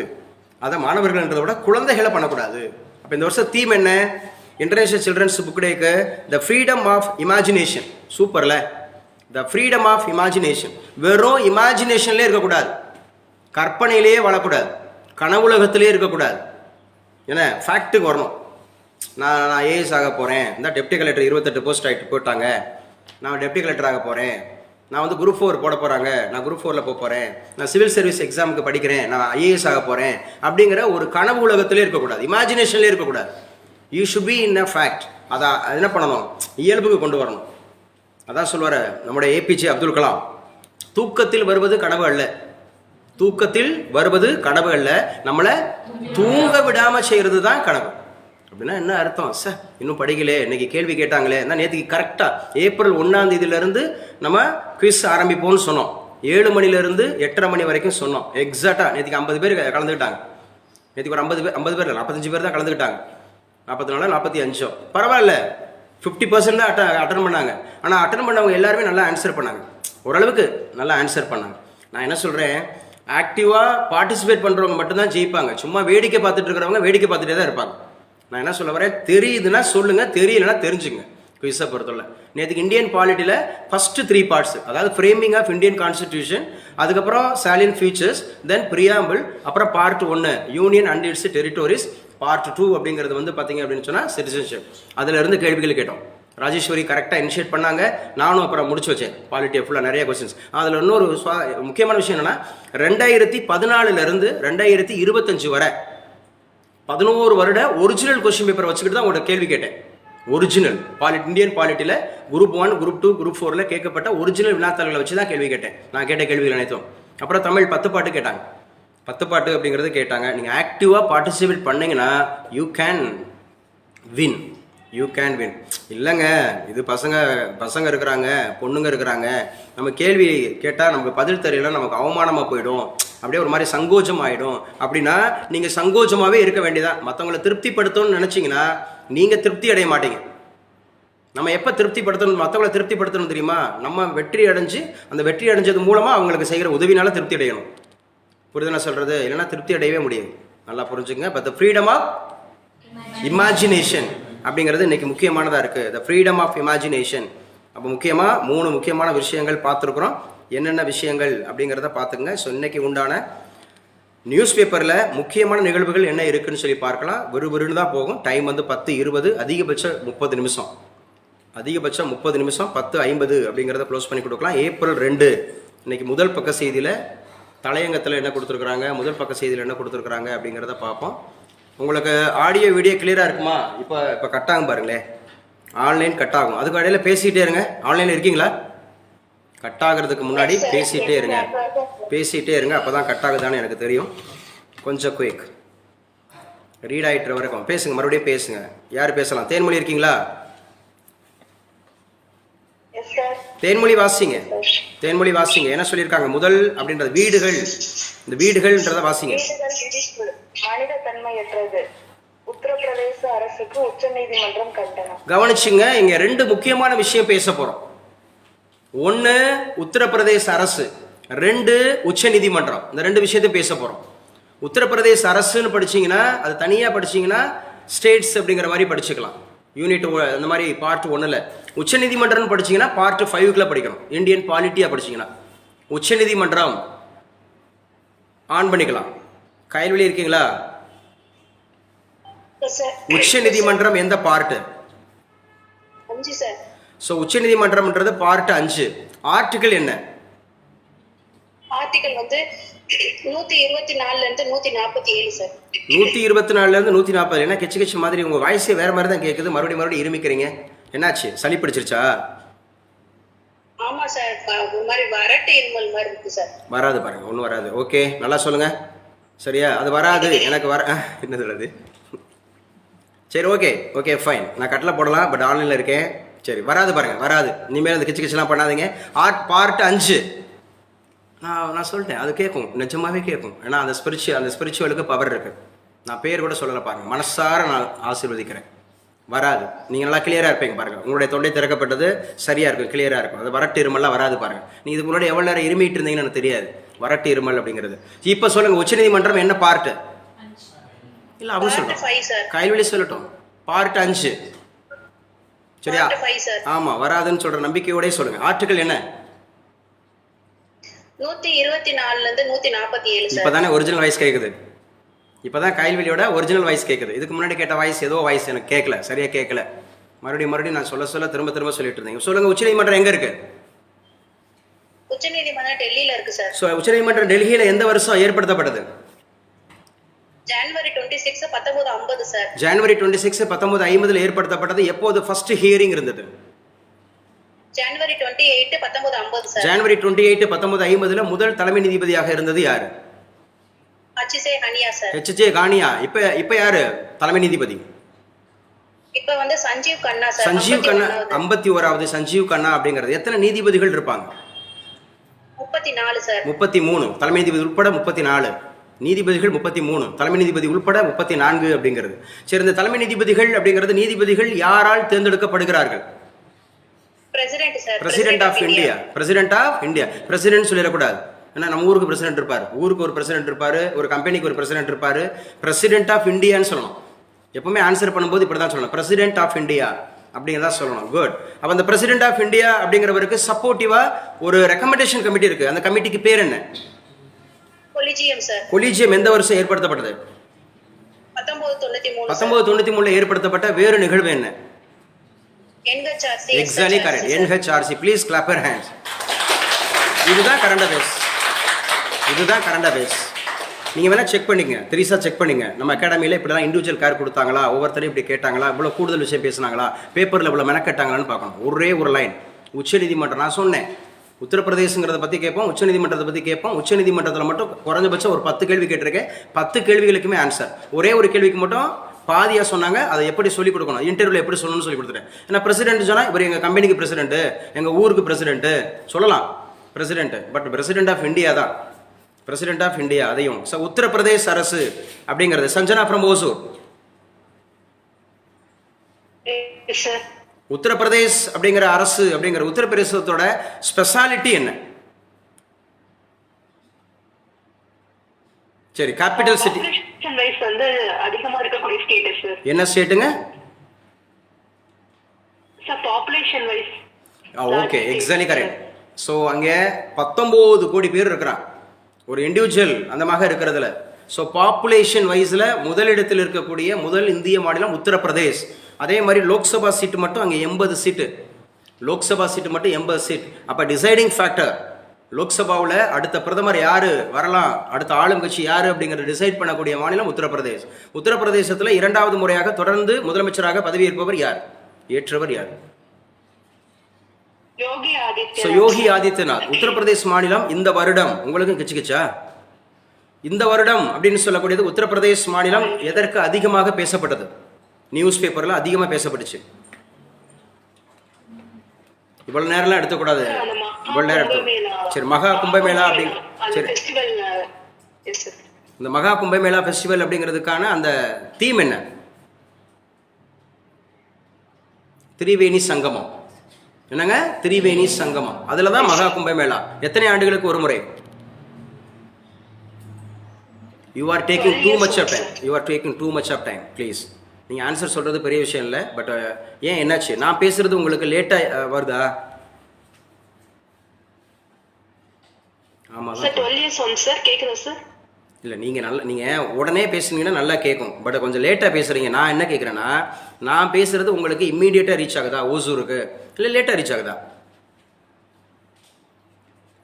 அதை மாணவர்கள்ன்றதை விட குழந்தைகளை பண்ணக்கூடாது. அப்போ இந்த வருஷம் தீம் என்ன? இன்டர்நேஷனல் சில்ட்ரன்ஸ் புக் டேக்கு த ஃப்ரீடம் ஆஃப் இமேஜினேஷன். சூப்பர்ல, த ஃப்ரீடம் ஆஃப் இமேஜினேஷன். வெறும் இமேஜினேஷன்லேயே இருக்கக்கூடாது, கற்பனையிலேயே வாழக்கூடாது, கனவுலகத்திலே இருக்கக்கூடாது. ஏன்னா ஃபேக்ட்டுக்கு வரணும். நான் ஏஎஸ் ஆக போகிறேன், இந்த டெப்டி கலெக்டர் 28 போஸ்ட் ஆகிட்டு போட்டாங்க, நான் டெப்டி கலெக்டர் ஆக போகிறேன், நான் வந்து குரூப் 4 போட போகிறாங்க, நான் குரூப் 4ல் போக போகிறேன், நான் சிவில் சர்வீஸ் எக்ஸாமுக்கு படிக்கிறேன், நான் ஐஏஎஸ் ஆக போகிறேன் அப்படிங்கிற ஒரு கனவு உலகத்திலே இருக்கக்கூடாது, இமேஜினேஷன்லேயே இருக்கக்கூடாது. You should be in a fact. அதான் என்ன பண்ணணும், இயல்புக்கு கொண்டு வரணும். அதான் சொல்லுவார் நம்முடைய ஏபிஜே அப்துல் கலாம், தூக்கத்தில் வருவது கனவு அல்ல, தூக்கத்தில் வருவது கனவு அல்ல, நம்மளை தூங்க விடாமல் செய்கிறது தான் கனவு. அப்படின்னா என்ன அர்த்தம்? சார் இன்னும் படிக்கலே, இன்னைக்கு கேள்வி கேட்டாங்களே, நான் நேற்றுக்கு கரெக்டாக ஏப்ரல் 1 நம்ம குவிஸ் ஆரம்பிப்போம்னு சொன்னோம். 7 மணிலேருந்து 8:30 மணி வரைக்கும் சொன்னோம். எக்ஸாக்டாக நேற்றுக்கு 50 பேர் கலந்துக்கிட்டாங்க. நேற்றுக்கு ஒரு 50 பேர் 45 பேர் தான் கலந்துக்கிட்டாங்க. 44 45 பரவாயில்ல, 50% தான் அட்டன் பண்ணாங்க. ஆனால் அட்டன் பண்ணவங்க எல்லாருமே நல்லா ஆன்சர் பண்ணாங்க, ஓரளவுக்கு நல்லா ஆன்சர் பண்ணாங்க. நான் என்ன சொல்கிறேன், ஆக்டிவாக பார்ட்டிசிபேட் பண்ணுறவங்க மட்டும்தான் ஜெயிப்பாங்க. சும்மா வேடிக்கை பார்த்துட்டு இருக்கிறவங்க வேடிக்கை பார்த்துட்டே தான் இருப்பாங்க. நான் என்ன சொல்ல வரேன், தெரியுதுன்னா சொல்லுங்கள், தெரியலன்னா தெரிஞ்சுங்க. குவிஸை பொறுத்தவரை நேற்றுக்கு இந்தியன் பாலிட்டியில் ஃபஸ்ட்டு 3 பார்ட்ஸ், அதாவது ஃப்ரேமிங் ஆஃப் இந்தியன் கான்ஸ்டிடியூஷன், அதுக்கப்புறம் சாலியன் ஃபீச்சர்ஸ், தென் பிரியாம்பிள், அப்புறம் part 1 union and it's territories, part 2 அப்படிங்கிறது வந்து பார்த்தீங்க அப்படின்னு சொன்னால் சிட்டிசன்ஷிப். அதிலிருந்து கேள்விகள் கேட்டோம். ராஜேஸ்வரி கரெக்டாக இனிஷியேட் பண்ணாங்க, நானும் அப்புறம் முடிச்சு வச்சேன். பாலிட்டியை ஃபுல்லாக நிறைய கொஸ்டின்ஸ். அதில் இன்னொரு முக்கியமான விஷயம் என்னென்னா, 2014 2025 வரை 11 வருட ஒரிஜினல் கொஸ்டின் பேப்பர் வச்சுக்கிட்டு தான் உங்களோட கேள்வி கேட்டேன். ஒரிஜினல் இந்தியன் பாலிட்டியில் குரூப் 1, குரூப் 2, குரூப் 4 கேட்கப்பட்ட ஒரிஜினல் வினாத்தாள்களை வச்சு தான் கேள்வி கேட்டேன். நான் கேட்ட கேள்விகள் அனைத்தும். அப்புறம் தமிழ் 10 பாட்டு கேட்டாங்க. 10 பாட்டு அப்படிங்கிறது கேட்டாங்க. நீங்கள் ஆக்டிவாக பார்ட்டிசிபேட் பண்ணிங்கன்னா யூ கேன் வின். இல்லைங்க, இது பசங்க இருக்கிறாங்க, பொண்ணுங்க இருக்கிறாங்க, நம்ம கேள்வி கேட்டால் நமக்கு பதில் தெரியல, நமக்கு அவமானமாக போயிடும், அப்படியே ஒரு மாதிரி சங்கோஜம் ஆகிடும். அப்படின்னா நீங்கள் சங்கோஜமாகவே இருக்க வேண்டியதான். மற்றவங்களை திருப்திப்படுத்தணும்னு நினச்சிங்கன்னா நீங்கள் திருப்தி அடைய மாட்டீங்க. நம்ம எப்போ திருப்திப்படுத்தணும், மற்றவங்களை திருப்திப்படுத்தணும் தெரியுமா? நம்ம வெற்றி அடைஞ்சு அந்த வெற்றி அடைஞ்சது மூலமாக அவங்களுக்கு செய்கிற உதவினால திருப்தி அடையணும். புரியுது நான் சொல்கிறது? இல்லைன்னா திருப்தி அடையவே முடியாது. நல்லா புரிஞ்சுங்க. But the freedom of imagination அப்படிங்கிறது இன்றைக்கி முக்கியமானதாக இருக்குது. The freedom of imagination. அப்போ முக்கியமாக 3 முக்கியமான விஷயங்கள் பார்த்துருக்குறோம். என்னென்ன விஷயங்கள் அப்படிங்கிறத பார்த்துங்க. ஸோ இன்றைக்கி உண்டான நியூஸ் பேப்பரில் முக்கியமான நிகழ்வுகள் என்ன இருக்குதுன்னு சொல்லி பார்க்கலாம். விறுவிறுன்னு தான் போகும். டைம் வந்து 10:20, அதிகபட்சம் 30 நிமிஷம். 10:50 அப்படிங்கிறத க்ளோஸ் பண்ணி கொடுக்கலாம். ஏப்ரல் 2 இன்றைக்கி முதல் பக்க செய்தியில் தலையங்கத்தில் என்ன கொடுத்துருக்குறாங்க, முதல் பக்க செய்தியில் என்ன கொடுத்துருக்குறாங்க அப்படிங்கிறத பார்ப்போம். உங்களுக்கு ஆடியோ வீடியோ கிளியராக இருக்குமா? இப்போ கட் ஆகும் பாருங்களேன், ஆன்லைன் கட் ஆகும். அதுக்கு இடையில் பேசிகிட்டே இருங்க. ஆன்லைனில் இருக்கீங்களா? கட் ஆகிறதுக்கு முன்னாடி பேசிகிட்டே இருங்க, அப்போ தான் கட் ஆகுதான்னு எனக்கு தெரியும். கொஞ்சம் குயிக் ரீட் ஆகிட்டு வரைக்கும் பேசுங்க, மறுபடியும் பேசுங்க. யார் பேசலாம்? தேன்மொழி இருக்கீங்களா? தேன்மொழி வாசிங்க. என்ன சொல்லியிருக்காங்க? முதல் அப்படின்றது வீடுகள், இந்த வீடுகள்ன்றத வாசிங்க. மனித தன்மையற்றது, உத்தரப்பிரதேச அரசுக்கு உச்சநீதிமன்றம் கண்டனம். கவனிச்சுங்க, இங்க 2 முக்கியமான விஷயம் பேச போறோம். 1 உத்தரப்பிரதேச அரசு, 2 உச்சநீதிமன்றம். இந்த 2 விஷயத்தையும் பேச போறோம். உத்தரப்பிரதேச அரசுன்னு படிச்சீங்கன்னா, அது தனியா படிச்சீங்கன்னா ஸ்டேட்ஸ் அப்படிங்கிற மாதிரி படிச்சுக்கலாம். யூனிட் அந்த மாதிரி பார்ட் 1ல். உச்சநீதிமன்றம் படிச்சீங்கன்னா பார்ட் 5க்குள்ள படிக்கணும். இந்தியன் பாலிட்டியா படிச்சீங்கன்னா உச்சநீதிமன்றம் ஆன் பண்ணிக்கலாம். கைல்வெளி இருக்கீங்களா? உச்சநீதிமன்றம் எந்த பார்ட்? 5 சார். ஸோ உச்சநீதிமன்றம்ன்றது பார்ட் 5. ஆர்டிகல் என்ன? ஆர்டிகல் வந்து 124 இருந்து 147 சார். 124 இருந்து 140. என்ன கெச்சு மாதிரி உங்க வாய்ஸே வேற மாதிரி தான் கேட்குது. மறுபடியும் இருமிக்கிறீங்க. என்னாச்சு? சளி பிடிச்சிருச்சா? ஆமா சார், ஒரு மாதிரி வறட்டு இருமல் மாதிரி இருக்கு சார். வராது பாருங்க, ஒன்றும் வராது. ஓகே, நல்லா சொல்லுங்க. சரியா? அது வராது எனக்கு என்ன சொல்றது? சரி, ஓகே ஓகே ஃபைன், நான் கட்டில் போடலாம், பட் ஆன்லைனில் இருக்கேன். சரி, வராது பாருங்க, வராது. இனிமேல் அந்த கிச்சு கிச்செல்லாம் பண்ணாதீங்க. பார்ட் 5 நான் சொல்லிட்டேன், அது கேட்கும், நிஜமாவே கேட்கும். ஏன்னா அந்த ஸ்பிரிச்சுவலுக்கு பவர் இருக்குது. நான் பேர் கூட சொல்லலை பாருங்க, மனசார நான் ஆசீர்வதிக்கிறேன். வராது. நீங்கள் நல்லா கிளியராக இருப்பீங்க பாருங்கள். உங்களுடைய தொண்டை திறக்கப்பட்டது சரியாக இருக்கும், கிளியராக இருக்கும். அது வரட்டு இருமல்லாம் வராது பாருங்கள். நீங்கள் இதுக்கு முன்னாடி எவ்வளோ நேரம் இருமிட்டு இருந்தீங்கன்னு எனக்கு தெரியாது. வரட்டு இருமல் அப்படிங்கிறது. இப்போ சொல்லுங்கள், உச்சநீதிமன்றம் என்ன பார்ட்டு? இல்லை அவங்க சொல்லட்டும், கைல்வெளி சொல்லட்டும். பார்ட் 5 சரியா? ஆமாம், வராதுன்னு சொல்கிற நம்பிக்கையோடய சொல்லுங்கள். ஆர்டிகல் என்ன? 124 147. இப்போ தானே ஒரிஜினல் வாய்ஸ் கேட்குது. இப்போ தான் கைல்வெளியோட ஒரிஜினல் வாய்ஸ் கேட்குது. இதுக்கு முன்னாடி கேட்ட வாய்ஸ் ஏதோ வாய்ஸ் எனக்கு கேட்கல, சரியாக கேட்கல. மறுபடியும் நான் சொல்ல திரும்ப சொல்லிட்டு இருந்தீங்க. சொல்லுங்கள், உச்சநீதிமன்றம் எங்கே இருக்குது? உச்சநீதிமன்றம் டெல்லியில இருக்கு சார். ஸோ உச்சநீதிமன்றம் டெல்லியில் எந்த வருஷம் ஏற்படுத்தப்பட்டது? ஜனவரி 26 1950 சார். ஜனவரி 26 1950 ஏற்படுத்தப்பட்டது. எப்போது ஃபர்ஸ்ட் ஹியரிங் இருந்தது? ஜனவரி 28 1950 சார். ஜனவரி 28 1950 முதல் தலைமை நீதிபதியாக இருந்தது யாரு? HJ Haniya sir. HJ கானியா. இப்ப யாரு தலைமை நீதிபதி? இப்ப வந்து சஞ்சீவ் கண்ணா சார். சஞ்சீவ் கண்ணா 51வது சஞ்சீவ் கண்ணா அப்படிங்கிறது. எத்தனை நீதிபதிகள் இருப்பாங்க? 34 சார். 33. தலைமை நீதிபதி உட்பட 34 நீதிபதிகள், 33 தலைமை நீதிபதி உட்பட 34 அப்படிங்கிறது. சரி, இந்த தலைமை நீதிபதிகள் அப்படிங்கிறது நீதிபதிகள் யாரால் தேர்ந்தெடுக்கப்படுகிறார்கள்? President sir. President of India. President of India. President சொல்லிடக்கூடாது. ஏன்னா நம்ம ஊருக்கு பிரசிடென்ட் இருப்பார், ஊருக்கு ஒரு பிரசிடென்ட் இருப்பார், ஒரு கம்பெனிக்கு ஒரு பிரசிடென்ட் இருப்பார். பிரசிடென்ட் ஆஃப் இந்தியான்னு சொல்லணும். எப்பவுமே ஆன்சர் பண்ணும்போது இப்படி தான் சொல்லணும், பிரசிடென்ட் ஆஃப் இந்தியா அப்படிங்கிறதா சொல்லணும். குட். அப்போ அந்த பிரசிடென்ட் ஆஃப் இந்தியா அப்படிங்கிறவருக்கு சப்போர்ட்டிவா ஒரு ரெக்கமெண்டேஷன் கமிட்டி இருக்கு. அந்த கமிட்டிக்கு பேர் என்ன? Collegium sir. கொலிஜியம் எந்த வருஷம் ஏற்படுத்தப்பட்டது? 1993. 1993 ஏற்படுத்தப்பட்ட வேறு நிகழ்வு என்ன? NHRC. Exactly correct. NHRC. Please clap your hands. இதுதான் கரண்ட் அஃபேர்ஸ். இதுதான் கரண்ட் அஃபேர்ஸ். நீங்கள் வேணால் செக் பண்ணிங்க, தெரிசா செக் பண்ணிங்க. நம்ம அகாடமியில் இப்படிலாம் இண்டிவிஜுவல் கேர் கொடுத்தாங்களா, ஒவ்வொருத்தரையும் இப்படி கேட்டாங்களா, இவ்வளோ கூடுதல் விஷயம் பேசினாங்களா, பேப்பரில் இவ்வளோ மெனக்கட்டாங்களான்னு பார்க்கணும். ஒரே ஒரு லைன். உச்சநீதிமன்றம் நான் சொன்னேன், உத்தரப்பிரதேசங்கிறத பற்றி கேட்போம், உச்சநீதிமன்றத்தை பற்றி கேட்போம். உச்சநீதிமன்றத்தில் மட்டும் குறைஞ்சபட்சம் ஒரு 10 கேள்வி கேட்டிருக்கேன். 10 கேள்விகளுக்குமே ஆன்சர். ஒரே ஒரு கேள்விக்கு மட்டும் பாதியாக சொன்னாங்க. அதை எப்படி சொல்லிக் கொடுக்கணும், இன்டர்வியூவில் எப்படி சொல்லணும்னு சொல்லி கொடுத்துட்டேன். ஏன்னா பிரசிடென்ட் சொன்னால் இவர் எங்கள் கம்பெனிக்கு பிரசிடென்ட், எங்கள் ஊருக்கு பிரசிடென்ட் சொல்லலாம் president, but president of India தான். President of India. அதையும் உத்தரப்பிரதேச அரசு அப்படிங்கிறது. சஞ்சனா ஃப்ரம் ஓசூர். உத்தரப்பிரதேஷ் அப்படிங்கிற அரசு அப்படிங்கிற உத்தரப்பிரதேசத்தோட ஸ்பெஷாலிட்டி என்ன? சரி, கேபிட்டல் சிட்டி வந்து அதிகமா இருக்கக்கூடிய ஸ்டேட் சார். என்ன ஸ்டேட்டுங்க? Sir population wise. Okay, exactly correct. So அங்கே 19 கோடி பேர் இருக்கிறான் ஒரு இண்டிவிஜுவல் அந்த மாதிரி இருக்கிறதுல. ஸோ பாப்புலேஷன் வைஸில் முதலிடத்தில் இருக்கக்கூடிய முதல் இந்திய மாநிலம் உத்தரப்பிரதேஷ். அதே மாதிரி லோக்சபா சீட்டு மட்டும் அங்கே 80 சீட்டு. லோக்சபா சீட்டு மட்டும் 80 சீட். அப்போ டிசைடிங் ஃபேக்டர் லோக்சபாவில் அடுத்த பிரதமர் யார் வரலாம், அடுத்த ஆளும் கட்சி யார் அப்படிங்கிறத டிசைட் பண்ணக்கூடிய மாநிலம் உத்தரப்பிரதேஷ். உத்தரப்பிரதேசத்தில் 2வது முறையாக தொடர்ந்து முதலமைச்சராக பதவியேற்பவர் யார், ஏற்றவர் யார்? யோகி ஆதித்யநாத். உத்தரப்பிரதேஷ் மாநிலம் இந்த வருடம் உங்களுக்கு கிச்சுக்கிச்சா? இந்த வருடம் அப்படின்னு சொல்லக்கூடியது உத்தரப்பிரதேஷ் மாநிலம் எதற்கு அதிகமாக பேசப்பட்டது? நியூஸ் பேப்பர்ல அதிகமாக பேசப்பட்டுச்சு. இவ்வளவு நேரம்லாம் எடுத்துக்கூடாது, இவ்வளவு நேரம் எடுத்து. சரி, மகா கும்பமேளா அப்படின்னு. சரி, இந்த மகா கும்பமேளா ஃபெஸ்டிவல் அப்படிங்கிறதுக்கான அந்த தீம் என்ன? திரிவேணி சங்கமம். என்னங்க? திரிவேணி சங்கமம். அதில் தான் மகா கும்பமேளா. எத்தனை ஆண்டுகளுக்கு ஒரு முறை? You are taking too much of time. You are taking too much of time. Please. நீங்கள் ஆன்சர் சொல்கிறது பெரிய விஷயம் இல்லை, பட் ஏன் என்னாச்சு? நான் பேசுகிறது உங்களுக்கு லேட்டாக வருதா? ஆமாம் சார். 12 years once sir. கேட்குறேன் சார். இல்லை, நீங்கள் உடனே பேசுனீங்கன்னா நல்லா கேட்கும், பட் கொஞ்சம் லேட்டாக பேசுகிறீங்க. நான் என்ன கேட்குறேன்னா, நான் பேசுகிறது உங்களுக்கு இம்மீடியட்டாக ரீச் ஆகுதா ஓசூருக்கு, இல்லை லேட்டாக ரீச் ஆகுதா?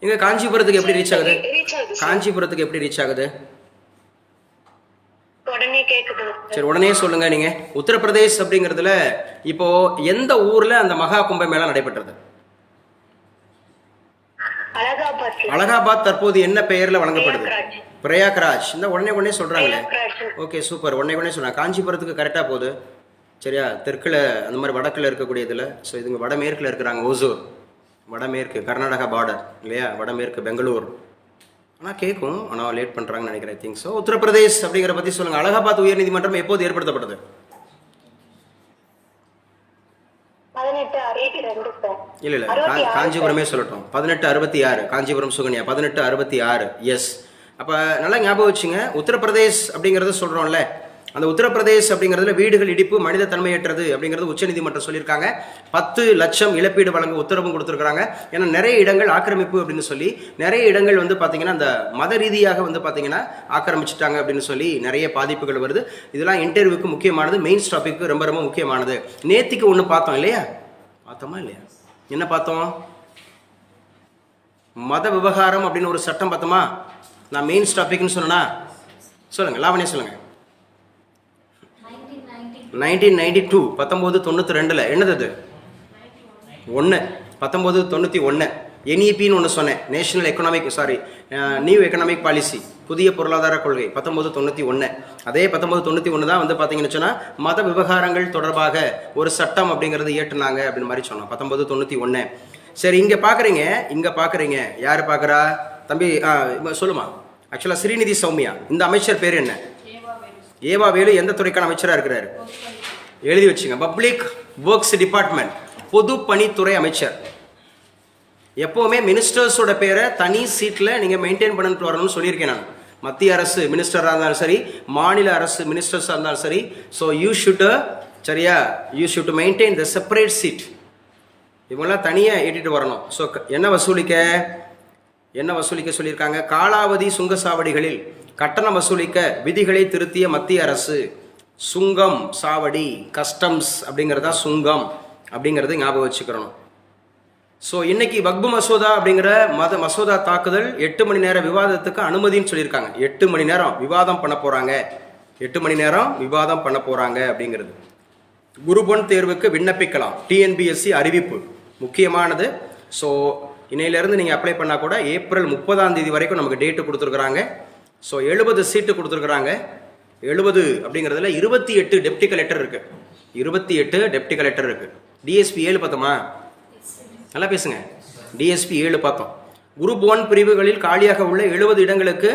இங்கே காஞ்சிபுரத்துக்கு எப்படி ரீச் ஆகுது? காஞ்சிபுரத்துக்கு எப்படி ரீச் ஆகுது? உடனே கேக்குது. சரி, உடனே சொல்லுங்க. நீங்க உத்தரப்பிரதேஷ் அப்படிங்கிறதுல இப்போ எந்த ஊர்ல அந்த மகா கும்பமேளா நடைபெற்றது? அலகாபாத் தற்போது என்ன பெயர்ல வழங்கப்படுது? பிரயாக்ராஜ். இந்த உடனே சொல்றாங்களே. Okay, super. உடனே சொல்றாங்க. காஞ்சிபுரத்துக்கு கரெக்டா போகுது. சரியா? தெற்குல அந்த மாதிரி வடக்குல இருக்கக்கூடியதுல. ஸோ இதுங்க வடமேற்குல இருக்கிறாங்க. ஓசூர் வடமேற்கு, கர்நாடகா பார்டர் இல்லையா? வடமேற்கு பெங்களூர். ஆனால் கேட்கும், ஆனால் லேட் பண்ணுறாங்கன்னு நினைக்கிறேன். Think so. உத்தரப்பிரதேஷ் அப்படிங்கிற பற்றி சொல்லுங்கள். அலகாபாத் உயர்நீதிமன்றம் எப்போது ஏற்படுத்தப்பட்டது? இல்லை காஞ்சிபுரமே சொல்லட்டும். 1866. காஞ்சிபுரம் சுகன்யா 1866. எஸ். அப்போ நல்லா ஞாபகம் வச்சுங்க. உத்தரப்பிரதேஷ் அப்படிங்கிறத சொல்கிறோம்ல, அந்த உத்தரப்பிரதேஷ் அப்படிங்கிறதுல வீடுகள் இடிப்பு மனித தன்மையற்றது அப்படிங்கிறது உச்சநீதிமன்றம் சொல்லியிருக்காங்க. 10 லட்சம் இழப்பீடு வழங்க உத்தரவும் கொடுத்துருக்காங்க. ஏன்னா நிறைய இடங்கள் ஆக்கிரமிப்பு அப்படின்னு சொல்லி, நிறைய இடங்கள் வந்து பார்த்தீங்கன்னா அந்த மத ரீதியாக வந்து பார்த்தீங்கன்னா ஆக்கிரமிச்சிட்டாங்க அப்படின்னு சொல்லி நிறைய பாதிப்புகள் வருது. இதெல்லாம் இன்டர்வியூக்கு முக்கியமானது, மெயின்ஸ் டாபிக்கு ரொம்ப ரொம்ப முக்கியமானது. நேத்திக்கு ஒன்று பார்த்தோம் இல்லையா? பார்த்தோமா இல்லையா? என்ன பார்த்தோம்? மத விவகாரம் அப்படின்னு ஒரு சட்டம் பார்த்தோமா? நான் மெயின்ஸ் டாபிக்னு சொன்னா சொல்லுங்க, லாவணியா சொல்லுங்க. 1992 1992 என்னது அது? 1991 NEPன்னு ஒன்று சொன்னேன். National economic new economic policy, புதிய பொருளாதார கொள்கை 1991. அதே 1991 தான் வந்து பார்த்தீங்கன்னு சொன்னால் மத விவகாரங்கள் தொடர்பாக ஒரு சட்டம் அப்படிங்கிறது இயற்றுனாங்க அப்படின்னு மாதிரி சொன்னோம். 1991. சரி, இங்கே பார்க்குறீங்க யார் பார்க்குறா? தம்பி சொல்லுமா. ஆக்சுவலாக ஸ்ரீநிதி சௌமியா. இந்த அமைச்சர் பேர் என்ன? ஏவா வேலு. எந்த துறைக்கான அமைச்சராக இருக்கிறாரு? எழுதி வச்சுங்க. பப்ளிக் ஒர்க்ஸ் டிபார்ட்மெண்ட், பொது பணித்துறை அமைச்சர். எப்போவுமே மினிஸ்டர்ஸோட பேரை தனி சீட்டில் நீங்கள் மெயின்டைன் பண்ணிட்டு வரணும்னு சொல்லியிருக்கேன் நான். மத்திய அரசு மினிஸ்டராக இருந்தாலும் சரி, மாநில அரசு மினிஸ்டர்ஸாக இருந்தாலும் சரி. So you should maintain the separate seat. இவங்களாம் தனியாக ஏற்றிட்டு வரணும். ஸோ என்ன வசூலிக்க சொல்லியிருக்காங்க? காலாவதி சுங்கசாவடிகளில் கட்டணம் வசூலிக்க விதிகளை திருத்திய மத்திய அரசு. சுங்கம் சாவடி, கஸ்டம்ஸ் அப்படிங்கிறதா சுங்கம் அப்படிங்கிறது ஞாபகம் வச்சுக்கிறணும். ஸோ இன்னைக்கு வக்பு மசோதா அப்படிங்கிற மசோதா தாக்குதல் 8 மணி நேர விவாதத்துக்கு அனுமதின்னு சொல்லியிருக்காங்க. 8 மணி நேரம் விவாதம் பண்ண போறாங்க. 8 மணி நேரம் விவாதம் பண்ண போறாங்க அப்படிங்கிறது. குரூப் 1 தேர்வுக்கு விண்ணப்பிக்கலாம். TNPSC அறிவிப்பு முக்கியமானது. ஸோ இன்னையிலேருந்து நீங்கள் அப்ளை பண்ணால் கூட ஏப்ரல் 30 வரைக்கும் நமக்கு டேட்டு கொடுத்துருக்குறாங்க. ஸோ 70 சீட்டு கொடுத்துருக்குறாங்க. 70 அப்படிங்கிறதுல 28 டெப்டி கலெக்டர் இருக்கு. 28 டெப்டி கலெக்டர் இருக்கு. DSP 7 பார்த்தோமா? நல்லா பேசுங்க. DSP 7 பார்த்தோம். குரூப் 1 பிரிவுகளில் காலியாக உள்ள 70 இடங்களுக்கு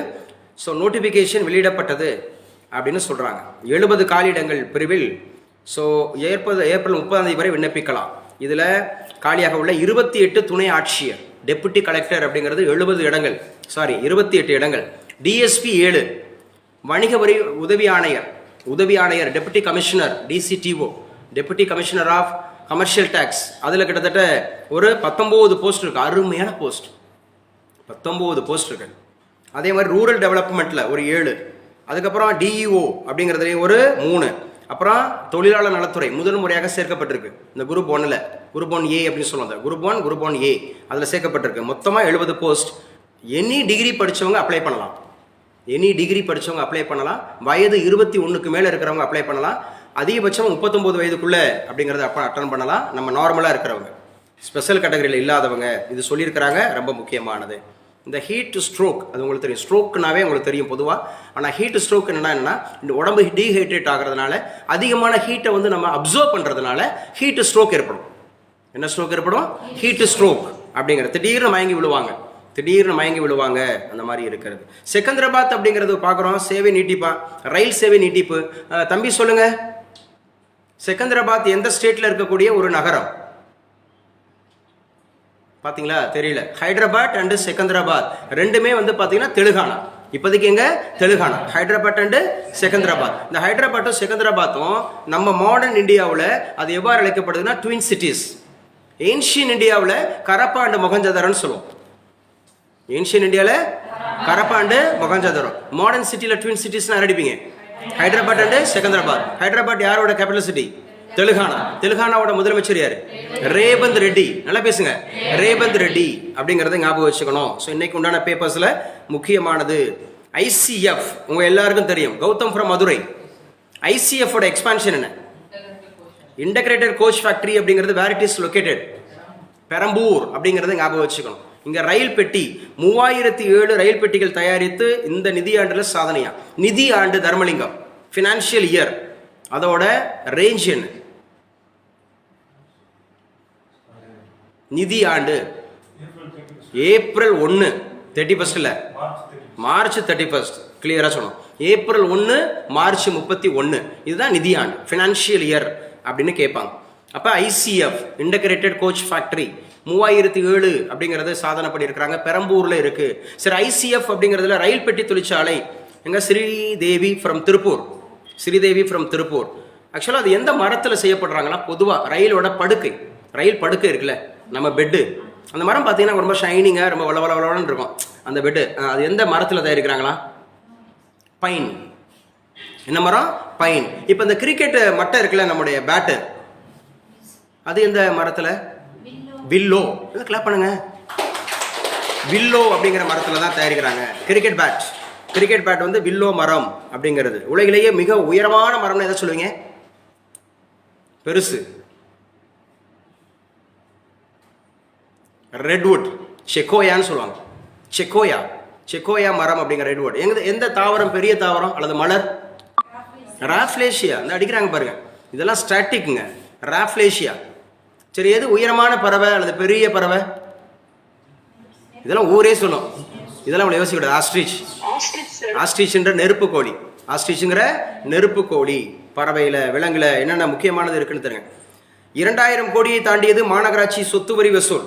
ஸோ நோட்டிஃபிகேஷன் வெளியிடப்பட்டது அப்படின்னு சொல்கிறாங்க. 70 காலியிடங்கள் பிரிவில் ஸோ ஏப்ரல் 30 வரை விண்ணப்பிக்கலாம். இதில் காலியாக உள்ள 28 துணை ஆட்சியர், டெப்புட்டி கலெக்டர் அப்படிங்கிறது 70 இடங்கள், 28 இடங்கள். DSP 7, வணிக வரி உதவி ஆணையர், deputy commissioner, DCTO, deputy commissioner of commercial tax. அதில் கிட்டத்தட்ட ஒரு 19 போஸ்ட் இருக்கு. அருமையான போஸ்ட், 19 போஸ்ட் இருக்கு. அதே மாதிரி ரூரல் டெவலப்மெண்ட்டில் ஒரு 7, அதுக்கப்புறம் DEO அப்படிங்கிறதுலேயே ஒரு 3, அப்புறம் தொழிலாளர் நலத்துறை முதல் முறையாக சேர்க்கப்பட்டிருக்கு இந்த குரூப் 1ல். குரூப் 1A அப்படின்னு சொல்லுவாங்க. குரூப் 1A அதில் சேர்க்கப்பட்டிருக்கு. மொத்தமாக 70 போஸ்ட். எனி டிகிரி படித்தவங்க அப்ளை பண்ணலாம். வயது 21க்கு மேலே இருக்கிறவங்க அப்ளை பண்ணலாம். அதிகபட்சம் 39 வயதுக்குள்ளே அப்படிங்கிறத அட்டன் பண்ணலாம். நம்ம நார்மலாக இருக்கிறவங்க, ஸ்பெஷல் கேட்டகரியில் இல்லாதவங்க இது சொல்லியிருக்கிறாங்க. ரொம்ப முக்கியமானது இந்த ஹீட் ஸ்ட்ரோக். அது உங்களுக்கு தெரியும். ஸ்ட்ரோக்குனாவே உங்களுக்கு தெரியும் பொதுவாக. ஆனால் ஹீட் ஸ்ட்ரோக் என்னன்னா இந்த உடம்பு டீஹைட்ரேட் ஆகிறதுனால, அதிகமான ஹீட்டை வந்து நம்ம அப்சர்வ் பண்ணுறதுனால ஹீட் ஸ்ட்ரோக் ஏற்படும். என்ன ஸ்ட்ரோக் ஏற்படும்? ஹீட் ஸ்ட்ரோக் அப்படிங்கிறது. திடீர்னு மயங்கி விழுவாங்க அந்த மாதிரி இருக்கிறது. செகந்திராபாத் அப்படிங்கிறது பார்க்குறோம். சேவை நீட்டிப்பா, ரயில் சேவை நீட்டிப்பு. தம்பி சொல்லுங்க, செகந்திராபாத் எந்த ஸ்டேட்டில் இருக்கக்கூடிய ஒரு நகரம்? பார்த்தீங்களா? தெரியல. ஹைதராபாத் அண்டு செகந்திராபாத் ரெண்டுமே வந்து பார்த்தீங்கன்னா தெலுங்கானா. இப்போதைக்கு எங்க? தெலுங்கானா. ஹைதராபாத் அண்டு செகந்திராபாத். இந்த ஹைதராபாத்தும் செகந்திராபாத்தும் நம்ம மாடர்ன் இந்தியாவில் அது எவ்வாறு அழைக்கப்படுதுன்னா ட்வின் சிட்டிஸ். ஏன்ஷியன் இந்தியாவில் கரப்பா அண்டு மொகஞ்சதாரோன்னு சொல்லுவோம். ஏன்ஷியன் இந்தியாவில் கரப்பா அண்டு மொகஞ்சதாரோ. மாடர்ன் சிட்டியில் ட்வின் சிட்டிஸ்னா அடிப்பீங்க. ஹைதராபாத் அண்டு செகந்திராபாத். ஹைதராபாத் யாரோட கேபிட்டல் சிட்டி? தெலுங்கானா. தெலுங்கானாவோட முதலமைச்சர் யாரு? ரேவந்த் ரெட்டி. நல்லா பேசுங்க. ரேவந்த் ரெட்டி அப்படிங்கறத ஞாபகம் வச்சுக்கணும். ஸோ இன்னைக்கு உண்டான பேப்பர்ஸ்ல முக்கியமானது ICF. உங்க எல்லாருக்கும் தெரியும், கௌதம் ஃப்ரம் மதுரை. ICF ஓட எக்ஸ்பான்ஷன் என்ன? இன்டகிரேட்டட் கோச் ஃபேக்டரி அப்படிங்கிறது வேர் இட் இஸ் லொகேட்டட்? பெரம்பூர் அப்படிங்கறத ஞாபகம் வச்சுக்கணும். இங்க ரயில் பெட்டி 3007 ரயில் பெட்டிகள் தயாரித்து இந்த நிதியாண்டுல சாதனையா. நிதி ஆண்டு தர்மலிங்கம், ஃபினான்ஷியல் இயர், அதோட ரேஞ்ச் என்ன? நிதி ஆண்டு ஏப்ரல் 1 31 இல்ல, மார்ச் 31, கிளியரா சொன்னோம். ஏப்ரல் 1 மார்ச் 31, இதுதான் நிதி ஆண்டு, ஃபினான்ஷியல் இயர் அப்படின்னு கேட்பாங்க. அப்போ ஐசிஎஃப் இன்டகிரேட்டட் கோச் ஃபேக்டரி 3007 அப்படிங்கிறது சாதனை பண்ணியிருக்கிறாங்க, பெரம்பூர்ல இருக்கு. சரி, ஐசிஎஃப் அப்படிங்கிறதுல ரயில் பெட்டி தொழிற்சாலை எங்க? ஸ்ரீதேவி ஃப்ரம் திருப்பூர். ஸ்ரீதேவி ஃப்ரம் திருப்பூர். ஆக்சுவலாக அது எந்த மரத்தில் செய்யப்படுறாங்கன்னா, பொதுவாக ரயிலோட படுக்கை, ரயில் படுக்கை இருக்குல்ல, நம்ம பெட்டு, அந்த மரம் பார்த்தீங்கன்னா ரொம்ப ஷைனிங்காக ரொம்ப வளவளன்னு இருக்கும் அந்த பெட்டு. அது எந்த மரத்தில் தயாரிக்கிறாங்களா? பைன். என்ன மரம்? பைன். இப்போ இந்த கிரிக்கெட் மட்டை இருக்குல்ல, நம்முடைய பேட்டு, அது எந்த மரத்தில்? வில்லோ. கிளாப் பண்ணுங்க. வில்லோ அப்படிங்கிற மரத்தில் தான் தயாரிக்கிறாங்க கிரிக்கெட் பேட். கிரிக்கெட் பேட் வந்து வில்லோ மரம் அப்படிங்கிறது உலகிலேயே மிக உயரமான மரம்னு எதை சொல்லுவீங்க? பெருசு. ரெட்வுட், செக்கோயான்னு சொல்லுவாங்க. செக்கோயா, செக்கோயா மரம் அப்படிங்கிற ரெட்வுட். எந்த தாவரம் பெரிய தாவரம் அல்லது மலர்? ராஃப்லேஷியா. இந்த அடிக்கிறாங்க பாருங்க, இதெல்லாம் ஸ்டாட்டிக்குங்க. ராஃப்லேஷியா. சரி, எது உயரமான பறவை அல்லது பெரிய பறவை? இதெல்லாம் ஊரே சொல்லும், இதெல்லாம் அவளை யோசிக்கூடாது. ஆஸ்ட்ரிச். ஆஸ்ட்ரிச்ன்ற நெருப்பு கோழி. ஆஸ்ட்ரிச்சுங்கிற நெருப்பு கோழி. பறவையில் விலங்குல என்னென்ன முக்கியமானது இருக்குன்னு தெரியுங்க. 2000 கோடியை தாண்டியது மாநகராட்சி சொத்து வரி வசூல்.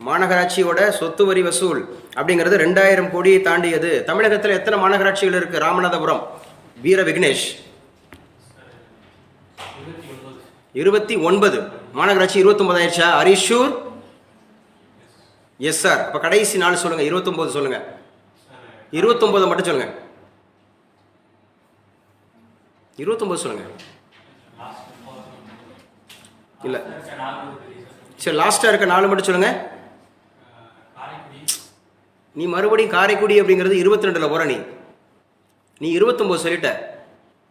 மாநகராட்சியோட சொத்து வரி வசூல் அப்படிங்கிறது 2000 கோடியை தாண்டியது. தமிழகத்தில் எத்தனை மாநகராட்சிகள் இருக்கு? ராமநாதபுரம், வீர விக்னேஷ் 29. மாநகராட்சி 29 ஆயிடுச்சா? ஹரிஷூர்? Yes sir. அப்போ கடைசி நாள் சொல்லுங்க. 29 சொல்லுங்க. 29 மட்டும் சொல்லுங்க. 29 சொல்லுங்க. இல்ல சரி, லாஸ்டா இருக்க 4 மட்டும் சொல்லுங்க. நீ மறுபடியும் காரைக்குடி அப்படிங்கிறது 22ல போற. நீ 29 சொல்லிட்ட,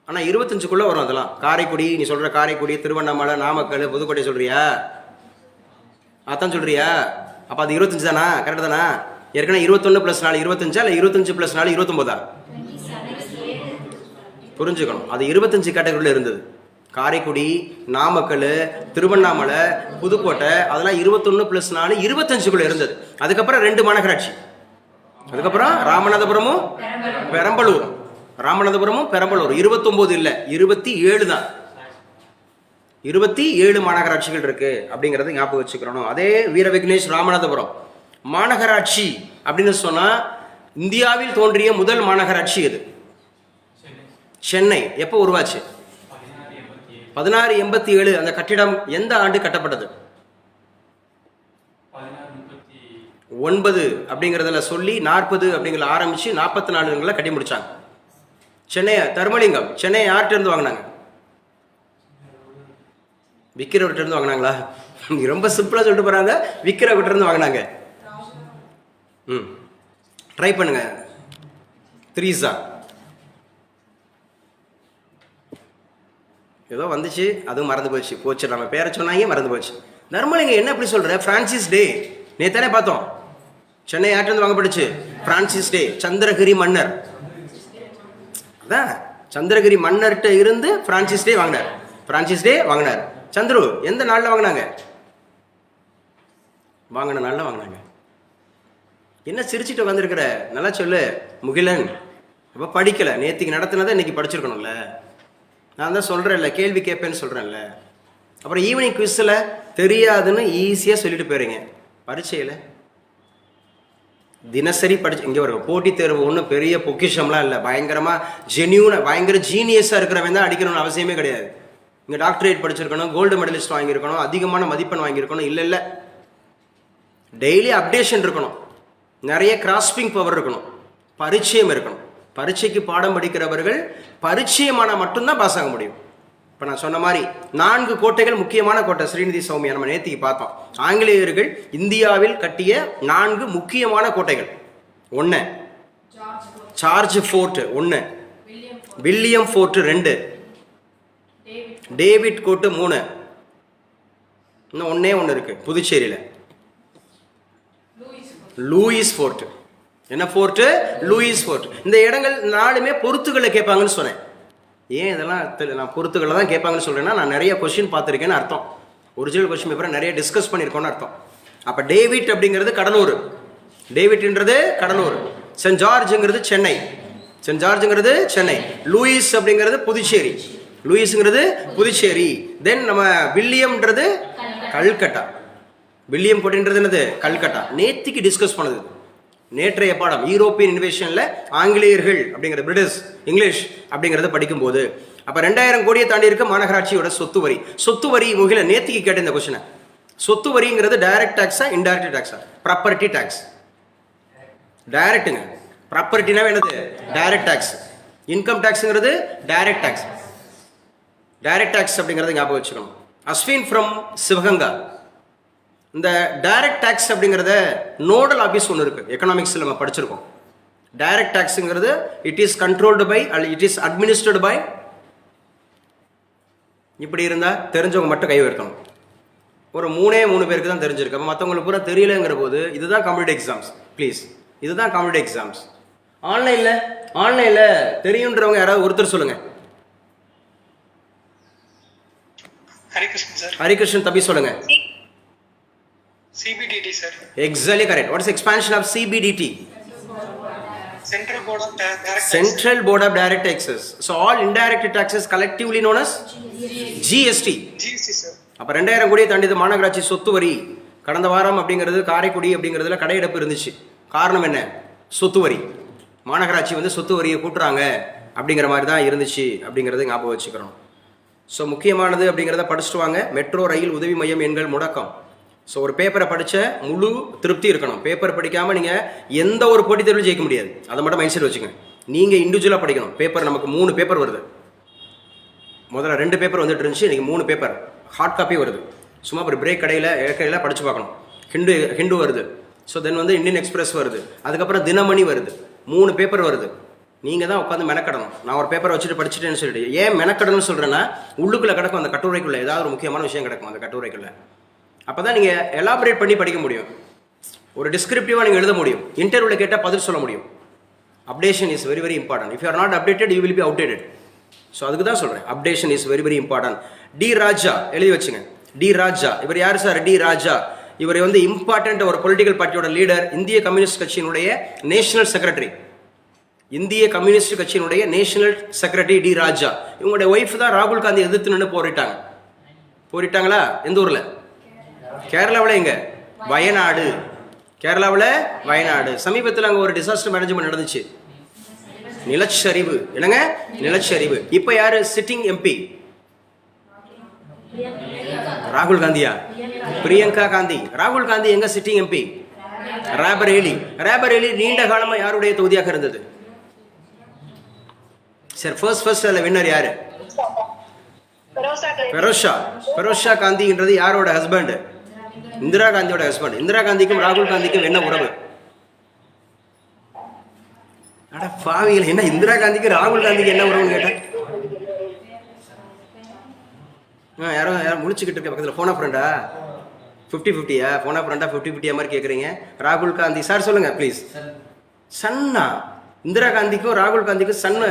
ஆனா 25க்குள்ள வரும் அதெல்லாம். காரைக்குடி நீ சொல்ற, காரைக்குடி, திருவண்ணாமலை, நாமக்கல், புதுக்கோட்டை சொல்றியா? அதான் சொல்றியா? அப்ப அது 25 தானா? கரெக்ட் தானா? ஏற்கனவே 21 + 4 25, இல்ல 25 + 4 29? புரிஞ்சுக்கணும், அது 25 கேட்டகரியில் இருந்தது. காரைக்குடி, நாமக்கல், திருவண்ணாமலை, புதுக்கோட்டை, அதெல்லாம் 21 + 4 25க்குள்ள இருந்தது. அதுக்கப்புறம் 2 மாநகராட்சி. அதுக்கப்புறம் ராமநாதபுரமும் பெரம்பலூர். ராமநாதபுரமும் பெரம்பலூர் 29 இல்லை, 27 தான். 27 மாநகராட்சிகள் இருக்கு அப்படிங்கறது ஞாபகம் வச்சுக்கிறோம். அதே வீர விக்னேஷ் ராமநாதபுரம் மாநகராட்சி அப்படின்னு சொன்னா, இந்தியாவில் தோன்றிய முதல் மாநகராட்சி எது? சென்னை. எப்போ உருவாச்சு? 1687. அந்த கட்டிடம் எந்த ஆண்டு கட்டப்பட்டது? 9 அப்படிங்கிறதுல சொல்லி 40 அப்படிங்கிற ஆரம்பிச்சு 44 கட்டி முடிச்சாங்க. சென்னை தர்மலிங்கம். சென்னை யார்கிட்ட இருந்து வாங்கினாங்க? விக்கிறவர்கிட்ட இருந்து வாங்கினாங்களா? ரொம்ப சிம்பிளா சொல்லிட்டு போறாங்க, விக்கிறவர்கிட்ட இருந்து வாங்கினாங்க. ட்ரை பண்ணுங்க. த்ரீசா ஏதோ வந்துச்சு, அதுவும் மறந்து போச்சு. போச்சு, நம்ம பேரை சொன்னாங்க, மறந்து போச்சு. தர்மலிங்கம் என்ன எப்படி சொல்ற? பிரான்சிஸ் டே. நேத்தானே பார்த்தோம். சென்னை யார்கிட்ட இருந்து வாங்கப்பட்டுச்சு? பிரான்சிஸ் டே, சந்திரகிரி மன்னர். அதான் சந்திரகிரி மன்னர்கிட்ட இருந்து பிரான்சிஸ் டே வாங்கினார். பிரான்சிஸ் டே வாங்கினார். சந்துரு எந்த நாளில் வாங்கினாங்க? வாங்கின நாளில் வாங்கினாங்க. என்ன சிரிச்சுட்டு வந்திருக்கிற? நல்லா சொல்லு முகிலன். அப்போ படிக்கலை, நேற்றுக்கு நடத்தினதை இன்னைக்கு படிச்சிருக்கணும்ல. நான் தான் சொல்கிறேன்ல, கேள்வி கேட்பேன்னு சொல்கிறேன்ல. அப்புறம் ஈவினிங் குவிஸில் தெரியாதுன்னு ஈஸியாக சொல்லிட்டு போயிடுங்க. பரீட்சையில் தினசரி படிச்சு இங்கே ஒரு போட்டித் தேர்வு ஒன்றும் பெரிய பொக்கிஷம்லாம் இல்லை. பயங்கரமாக ஜென்யூனாக பயங்கர ஜீனியஸாக இருக்கிறவன் தான் அடிக்கணும்னு அவசியமே கிடையாது. இங்கே டாக்டரேட் படிச்சிருக்கணும், கோல்டு மெடலிஸ்ட் வாங்கியிருக்கணும், அதிகமான மதிப்பெண் வாங்கியிருக்கணும், இல்லை டெய்லி அப்டேஷன் இருக்கணும், நிறைய கிராஸ்பிங் பவர் இருக்கணும், பரிச்சயம் இருக்கணும். பரீட்சைக்கு பாடம் படிக்கிறவர்கள் பரிச்சயமான மட்டும்தான் பாஸ் ஆக முடியும். இப்போ நான் சொன்ன மாதிரி 4 கோட்டைகள் முக்கியமான கோட்டை. ஸ்ரீநிதி சௌமியா நம்ம நேத்திக்கு பார்த்தோம். ஆங்கிலேயர்கள் இந்தியாவில் கட்டிய 4 முக்கியமான கோட்டைகள். 1 George fort, 1 William fort, 2 David கோட்டு, 3 இன்னும் ஒன்னே ஒன்று இருக்கு புதுச்சேரியில். Louis fort. என்ன ஃபோர்ட்டு? Louis fort. இந்த இடங்கள் நாலுமே பொறுத்துக்களை கேட்பாங்கன்னு சொன்னேன். ஏன் இதெல்லாம் நான் பொறுத்துக்களை தான் கேட்பாங்கன்னு சொல்கிறேன்னா, நான் நிறைய கொஸ்டின் பார்த்துருக்கேன்னு அர்த்தம். ஒரிஜினல் கொஸ்டின் பேப்பரை நிறைய டிஸ்கஸ் பண்ணியிருக்கோன்னு அர்த்தம். அப்போ டேவிட் அப்படிங்கிறது கடலூர், டேவிட்ன்றது கடலூர். சென்ட் ஜார்ஜுங்கிறது சென்னை, சென்ட் ஜார்ஜுங்கிறது சென்னை. லூயிஸ் அப்படிங்கிறது புதுச்சேரி, லூயிஸுங்கிறது புதுச்சேரி. தென் நம்ம வில்லியம்ன்றது கல்கட்டா, வில்லியம் கோட்டைன்றது என்னது? கல்கட்டா. நேத்திக்கு டிஸ்கஸ் பண்ணது நேற்றைய பாடம் யூரோப்பியன் இன்வேஷனில் ஆங்கிலேயர்கள் அப்படிங்கிறது பிரிட்டிஷ் இங்கிலீஷ் அப்படிங்கிறத படிக்கும்போது அப்போ 2000 கோடியை தாண்டி இருக்க மாநகராட்சியோட சொத்து வரி. சொத்து வரி முகில நேத்திக்கு கேட்ட இந்த கொஸ்டினை. சொத்து வரிங்கிறது டைரக்ட் டாக்ஸா இன்டைரக்ட் டாக்ஸா? Property tax. டைரக்ட்டுங்க. ப்ராப்பர்ட்டினா என்னது? Direct tax. இன்கம் டாக்ஸுங்கிறது டைரக்ட் டாக்ஸ். டைரக்ட் டாக்ஸ் அப்படிங்கிறத ஞாபகம் வச்சுக்கணும். அஸ்வின் ஃப்ரம் சிவகங்கா. இந்த டைரக்ட் டாக்ஸ் அப்படிங்கிறத நோடல் ஆஃபீஸ் ஒன்று இருக்குது, எக்கனாமிக்ஸில் நம்ம படிச்சிருக்கோம். டைரக்ட் டாக்ஸுங்கிறது it is controlled by it is administrate by. இப்படி இருந்தால் தெரிஞ்சவங்க மட்டும் கை உயர்த்தணும். ஒரு 3 பேருக்கு தான் தெரிஞ்சிருக்கு. அப்போ மற்றவங்களுக்கு பூரா தெரியலங்கிற போது இதுதான் காம்படிட்டிவ் எக்ஸாம்ஸ். ப்ளீஸ், இதுதான் காம்படிட்டிவ் எக்ஸாம்ஸ். ஆன்லைனில் தெரியுன்றவங்க யாராவது ஒருத்தர் சொல்லுங்கள். ஹரிகிருஷ்ணன் சார். ஹரிகிருஷ்ணன் தம்பி சொல்லுங்க. CBDT sir. Exactly correct. What is expansion of CBDT? Central Board of Direct Central Board of Direct Taxes. So all indirect taxes collectively known as GST. GST sir. அப்போ 2000 கோடியை தாண்டியது மாநகராட்சி சொத்து வரி. கடந்த வாரம் அப்படிங்கிறது காரைக்குடி அப்படிங்கிறதுல கடையெடுப்பு இருந்துச்சு. காரணம் என்ன? சொத்து வரி. மாநகராட்சி வந்து சொத்து வரியை கூட்டுறாங்க அப்படிங்கிற மாதிரி தான் இருந்துச்சு அப்படிங்கிறத ஞாபகம் வச்சுக்கிறோம். ஸோ முக்கியமானது அப்படிங்கிறத படிச்சுட்டு வாங்க. மெட்ரோ ரயில் உதவி மையம் எண்கள் முடக்கம். ஸோ ஒரு பேப்பரை படித்த முழு திருப்தி இருக்கணும். பேப்பர் படிக்காமல் நீங்கள் எந்த ஒரு போட்டித் தேர்வில் ஜெயிக்க முடியாது. அதை மட்டும் மைண்ட் செட் வச்சுக்கோங்க. நீங்கள் இண்டிவிஜுவலாக படிக்கணும். பேப்பர் நமக்கு 3 பேப்பர் வருது. முதல்ல 2 பேப்பர் வந்துட்டு இருந்துச்சு, இன்றைக்கி 3 பேப்பர் ஹார்ட் காப்பி வருது. சும்மா ஒரு பிரேக் கடையில் படித்து பார்க்கணும். ஹிண்டு வருது. ஸோ தென் வந்து இந்தியன் எக்ஸ்பிரஸ் வருது. அதுக்கப்புறம் தினமணி வருது. 3 பேப்பர் வருது. நீங்கள் தான் உட்காந்து மெனக்கடணும். நான் ஒரு பேப்பரை வச்சுட்டு படிச்சுட்டேன்னு சொல்லிட்டு ஏன் மெனக்கடணும்னு சொல்கிறேன்னா, உள்ளுக்குள்ளே கிடக்கும் அந்த கட்டுரைக்குள்ளே ஏதாவது ஒரு முக்கியமான விஷயம் கிடக்கும் அந்த கட்டுரைக்குள்ளே. அப்போ தான் நீங்கள் எலாபரேட் பண்ணி படிக்க முடியும். ஒரு டிஸ்கிரிப்டிவாக நீங்கள் எழுத முடியும். இன்டர்வியூவில் கேட்டால் பதில் சொல்ல முடியும். Updation is very very important. If you are not updated you will be outdated. So அதுக்கு தான் சொல்கிறேன், updation is very very important. T Raja எழுதி வச்சுங்க. டி ராஜா இவர் யார் சார்? டி ராஜா இவர் வந்து இம்பார்ட்டன்ட் ஒரு பொலிட்டிக்கல் பார்ட்டியோட லீடர், இந்திய கம்யூனிஸ்ட் கட்சியினுடைய நேஷனல் செக்ரட்டரி. இந்திய கம்யூனிஸ்ட் கட்சியினுடைய நேஷனல் செக்ரட்டரி டி ராஜா. இவங்களுடைய ஒய்ஃப் தான் ராகுல் காந்தி எதிர்த்து நின்று போரிட்டாங்களா? எந்த ஊரில்? கேரளாவில். எங்க? வயநாடு. கேரளாவில் வயநாடு. சமீபத்தில் அங்கே ஒரு டிசாஸ்டர் மேனேஜ்மெண்ட் நடந்துச்சு. நிலச்சரிவு. என்னங்க? நிலச்சரிவு. இப்போ யாரு சிட்டிங் எம்பி? ராகுல் காந்தியா? பிரியங்கா காந்தி. ராகுல் காந்தி எங்க சிட்டிங் எம்பி? ரேபரேலி. ரேபரேலி நீண்ட காலமாக யாருடைய தொகுதியாக இருந்தது? சரி, ஃபர்ஸ்ட் அதில் வின்னர் யாரு? பெரோஷா காந்தின்றது யாரோட ஹஸ்பண்ட்? இந்திரா காந்தியோட ஹஸ்பண்ட். இந்திரா காந்திக்கும் ராகுல் காந்திக்கும் என்ன உறவு? அட பாவிகள், என்ன இந்திரா காந்திக்கு ராகுல் காந்திக்கு என்ன உறவுன்னு கேட்டேன். யாரோ முடிச்சுக்கிட்டு இருக்க பக்கத்தில் ஃபோனா ஃப்ரெண்டா 50-50யா? ஃபோனா ஃப்ரெண்டா 50-50 மாதிரி கேட்குறீங்க. ராகுல் காந்தி சார் சொல்லுங்க ப்ளீஸ். சன்னா? இந்திரா காந்திக்கும் ராகுல் காந்திக்கும் சன்னு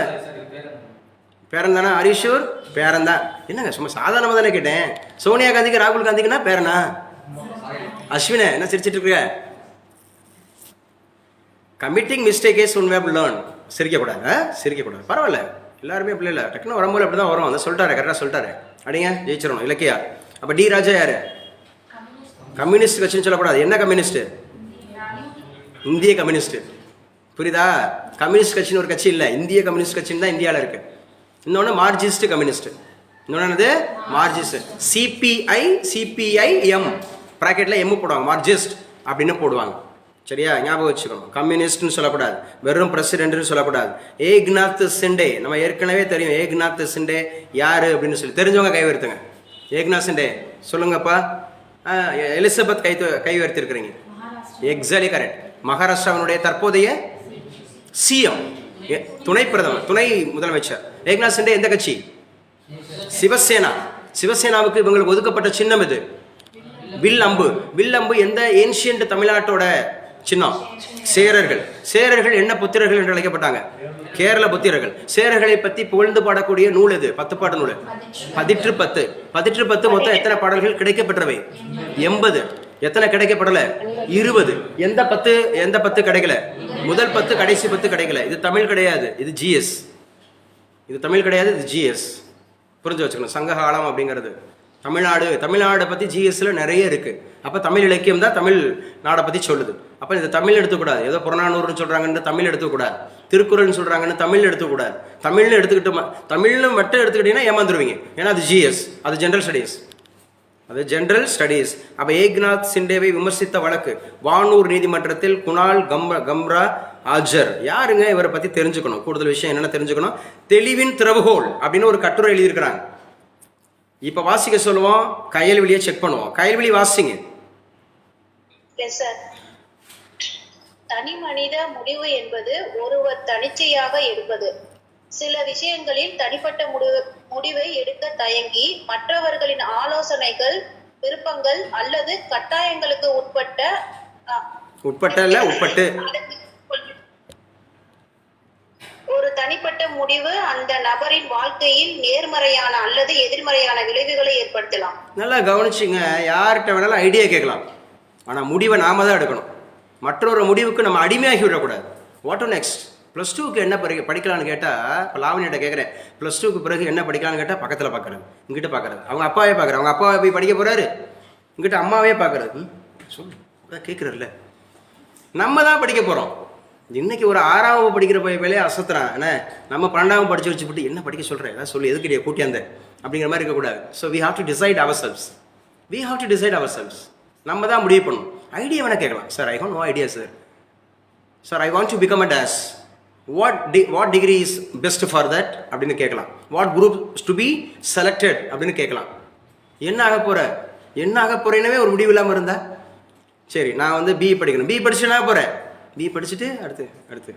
பேரன் தானே? ஹரிஷூர் பேரன் தான். என்னங்க சும்மா சாதாரணமாக தானே கேட்டேன். சோனியா காந்திக்கு ராகுல் காந்திக்குன்னா பேரனா? அஸ்வினே என்ன சிரிச்சிட்டு இருக்க? Committing mistake is one way to learn. சிரிக்கக்கூடாது. பரவாயில்ல, எல்லாருமே பிள்ளை இல்லை. டக்குன்னு வரும்போது அப்படி தான் வரும். அதை சொல்லிட்டாரு, கரெக்டாக சொல்லிட்டாரு. அப்படிங்க ஜெயிச்சிடணும். இலக்கியா. அப்போ டி ராஜா யாரு? கம்யூனிஸ்ட் கட்சின்னு சொல்லக்கூடாது. என்ன கம்யூனிஸ்ட்? இந்திய கம்யூனிஸ்ட். புரியுதா? கம்யூனிஸ்ட் கட்சின்னு ஒரு கட்சி இல்லை, இந்திய கம்யூனிஸ்ட் கட்சின்னு தான் இந்தியாவில் இருக்கு. இன்னொன்று மார்க்சிஸ்ட் கம்யூனிஸ்ட். இன்னொன்று என்னது? மார்க்சிஸ்ட். சிபிஐஎம் ப்ராக்கெட்டில் எம் போடுவாங்க, மார்க்சிஸ்ட் அப்படின்னு போடுவாங்க. சரியா? ஞாபகம் வச்சுக்கணும். கம்யூனிஸ்ட்னு சொல்லக்கூடாது, வெறும் பிரசிடென்ட்னு சொல்லக்கூடாது. ஏக்நாத் சிண்டே நம்ம ஏற்கனவே தெரியும். ஏக்நாத் சிண்டே யாரு அப்படின்னு சொல்லி தெரிஞ்சவங்க கை உயர்த்துங்க. ஏக்நாத் சிண்டே சொல்லுங்கப்பா. எலிசபெத் கை உயர்த்திருக்கிறீங்க. Exactly correct. மகாராஷ்டிராவினுடைய தற்போதைய சிஎம், துணை முதலமைச்சர். ஏக்நாத் சிண்டே எந்த கட்சி? சிவசேனா. சிவசேனாவுக்கு இவங்களுக்கு ஒதுக்கப்பட்ட சின்னம் இது வில் அம்பு. வில் அம்பு எந்த ஏன்ஷியன்ட் தமிழ்நாட்டோட சின்னம். சேரர்கள். சேரர்கள் என்ன புத்திரர்கள் என்று அழைக்கப்பட்டாங்க? கேரள புத்திரர்கள். சேரர்களை பற்றி புகழ்ந்து பாடக்கூடிய நூல் எது? 10 பாட்டு நூல். 10 10 மொத்தம் எத்தனை பாடல்கள் கிடைக்கப்பெற்றவை? 80. எத்தனை கிடைக்கப்படல? 20. எந்த 10 கிடைக்கல? முதல் 10, கடைசி 10 கிடைக்கல. இது தமிழ் கிடையாது, இது ஜிஎஸ். இது தமிழ் கிடையாது, இது ஜிஎஸ். புரிஞ்சு வச்சுக்கணும். சங்ககாலம் அப்படிங்கிறது தமிழ்நாடை பற்றி ஜிஎஸ்ல நிறைய இருக்கு. அப்போ தமிழ் இலக்கியம் தான் தமிழ் நாடை பற்றி சொல்லுது. அப்போ இது தமிழ் எடுத்துக்கூடாது. ஏதோ புறநானூறுன்னு சொல்கிறாங்கன்னு தமிழ் எடுத்துக்கூடாது. திருக்குறள்னு சொல்கிறாங்கன்னு தமிழ் எடுத்துக்கூடாது. தமிழ்னு எடுத்துக்கிட்டு தமிழ்னு மட்டும் எடுத்துக்கிட்டீங்கன்னா ஏமாந்துருவீங்க. ஏன்னா அது ஜிஎஸ், அது ஜென்ரல் ஸ்டடீஸ். அப்போ ஏக்நாத் சிண்டேவை விமர்சித்த வழக்கு வானூர் நீதிமன்றத்தில் குணால் கம்ரா ஆஜர். யாருங்க? இவரை பற்றி தெரிஞ்சுக்கணும். கூடுதல் விஷயம் என்னென்ன தெரிஞ்சுக்கணும்? தெளிவின் திறவுகோல் அப்படின்னு ஒரு கட்டுரை எழுதியிருக்கிறாங்க. இப்போ வாசிக்க சொல்லுவோம், கயல்வெளியை செக் பண்ணுவோம். கயல்வெளி வாசிங்க. தனி மனித முடிவு என்பது ஒருவர் தனிச்சையாக எடுப்பது. சில விஷயங்களில் தனிப்பட்ட முடிவை எடுக்க தயங்கி மற்றவர்களின் ஆலோசனைகள், விருப்பங்கள் அல்லது கட்டாயங்களுக்கு உட்பட்டு ஒரு தனிப்பட்ட முடிவு அந்த நபரின் வாழ்க்கையில் நேர்மறையான அல்லது எதிர்மறையான விளைவுகளை ஏற்படுத்தலாம். நல்லா கவனிச்சுங்க. யார்கிட்ட வேணாலும் ஐடியா கேட்கலாம், ஆனால் முடிவை நாம தான் எடுக்கணும். மற்றொரு முடிவுக்கு நம்ம அடிமையாகி விடக்கூடாது. What next? +2க்கு என்ன படிக்கலான்னு கேட்டால், இப்போ லாவணியிட்ட கேட்குறேன், +2க்கு பிறகு என்ன படிக்கலான்னு கேட்டால் பக்கத்தில் பார்க்குறது, இங்கிட்ட பார்க்குறது, அவங்க அப்பாவே பார்க்குறது. அவங்க அப்பாவை போய் படிக்க போகிறாரு, இங்கிட்ட அம்மாவே பார்க்குறது. சொல்லு கேட்குறல்ல, நம்ம தான் படிக்க போகிறோம். இன்னைக்கு ஒரு 6ஆவது படிக்கிற வேலையை அசத்துறான். என்ன நம்ம 12ஆவது படிச்சு வச்சுக்கிட்டு என்ன படிக்க சொல்கிறேன், ஏதாவது சொல்லி எதுக்கிட்டே கூட்டியாந்த அப்படிங்கிற மாதிரி இருக்கக்கூடாது. So we have to decide ourselves. நம்ம தான் முடிவு பண்ணணும். ஐடியா வேணால் கேட்கலாம். Sir I have no idea sir I want to become a dash, what degree is best for that அப்படின்னு கேட்கலாம். What group to be selected அப்படின்னு கேட்கலாம். என்ன ஆக போகிறேன்னவே ஒரு முடிவு இல்லாமல் இருந்தா சரி, நான் வந்து பிஇ படிக்கணும், பிஇ படிச்சு என்ன போகிறேன், பிஇ படிச்சுட்டு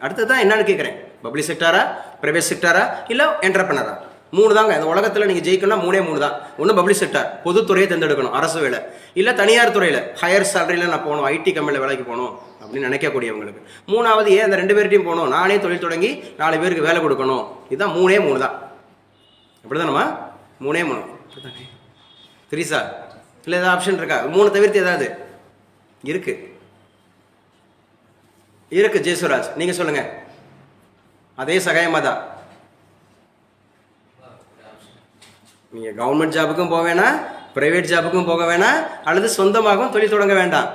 அடுத்து தான் என்னன்னு கேட்குறேன். பப்ளிக் செக்டாரா, பிரைவேட் செக்டாரா, இல்லை என்டர்பிரனரா? 3 தாங்க இந்த உலகத்தில் நீங்கள் ஜெயிக்கணும்னா 3 தான். ஒன்று பப்ளிக் செக்டார், பொதுத்துறையை தேர்ந்தெடுக்கணும், அரசு வேலை. இல்லை தனியார் துறையில் ஹையர் சேலரியில் நான் போகணும், ஐடி கம்பெனியில் வேலைக்கு போகணும் அப்படின்னு நினைக்கக்கூடியவங்களுக்கு. 3வது அந்த 2 பேர்ட்டையும் போகணும், நானே தொழில் தொடங்கி 4 பேருக்கு வேலை கொடுக்கணும். இதுதான் 3 தான். அப்படி தான் நம்ம 3 தெரியுசா? இல்லை ஏதாவது ஆப்ஷன் இருக்கா? 3 தவிர்த்து ஏதாவது இருக்கு ஜெயசுராஜ், நீங்க சொல்லுங்க. அதே சகாயமா தான். நீங்க கவர்மெண்ட் ஜாபுக்கும் போக வேணாம், பிரைவேட் ஜாபுக்கும் போக வேணாம், அல்லது சொந்தமாகவும் தொழில் தொடங்க வேண்டாம்.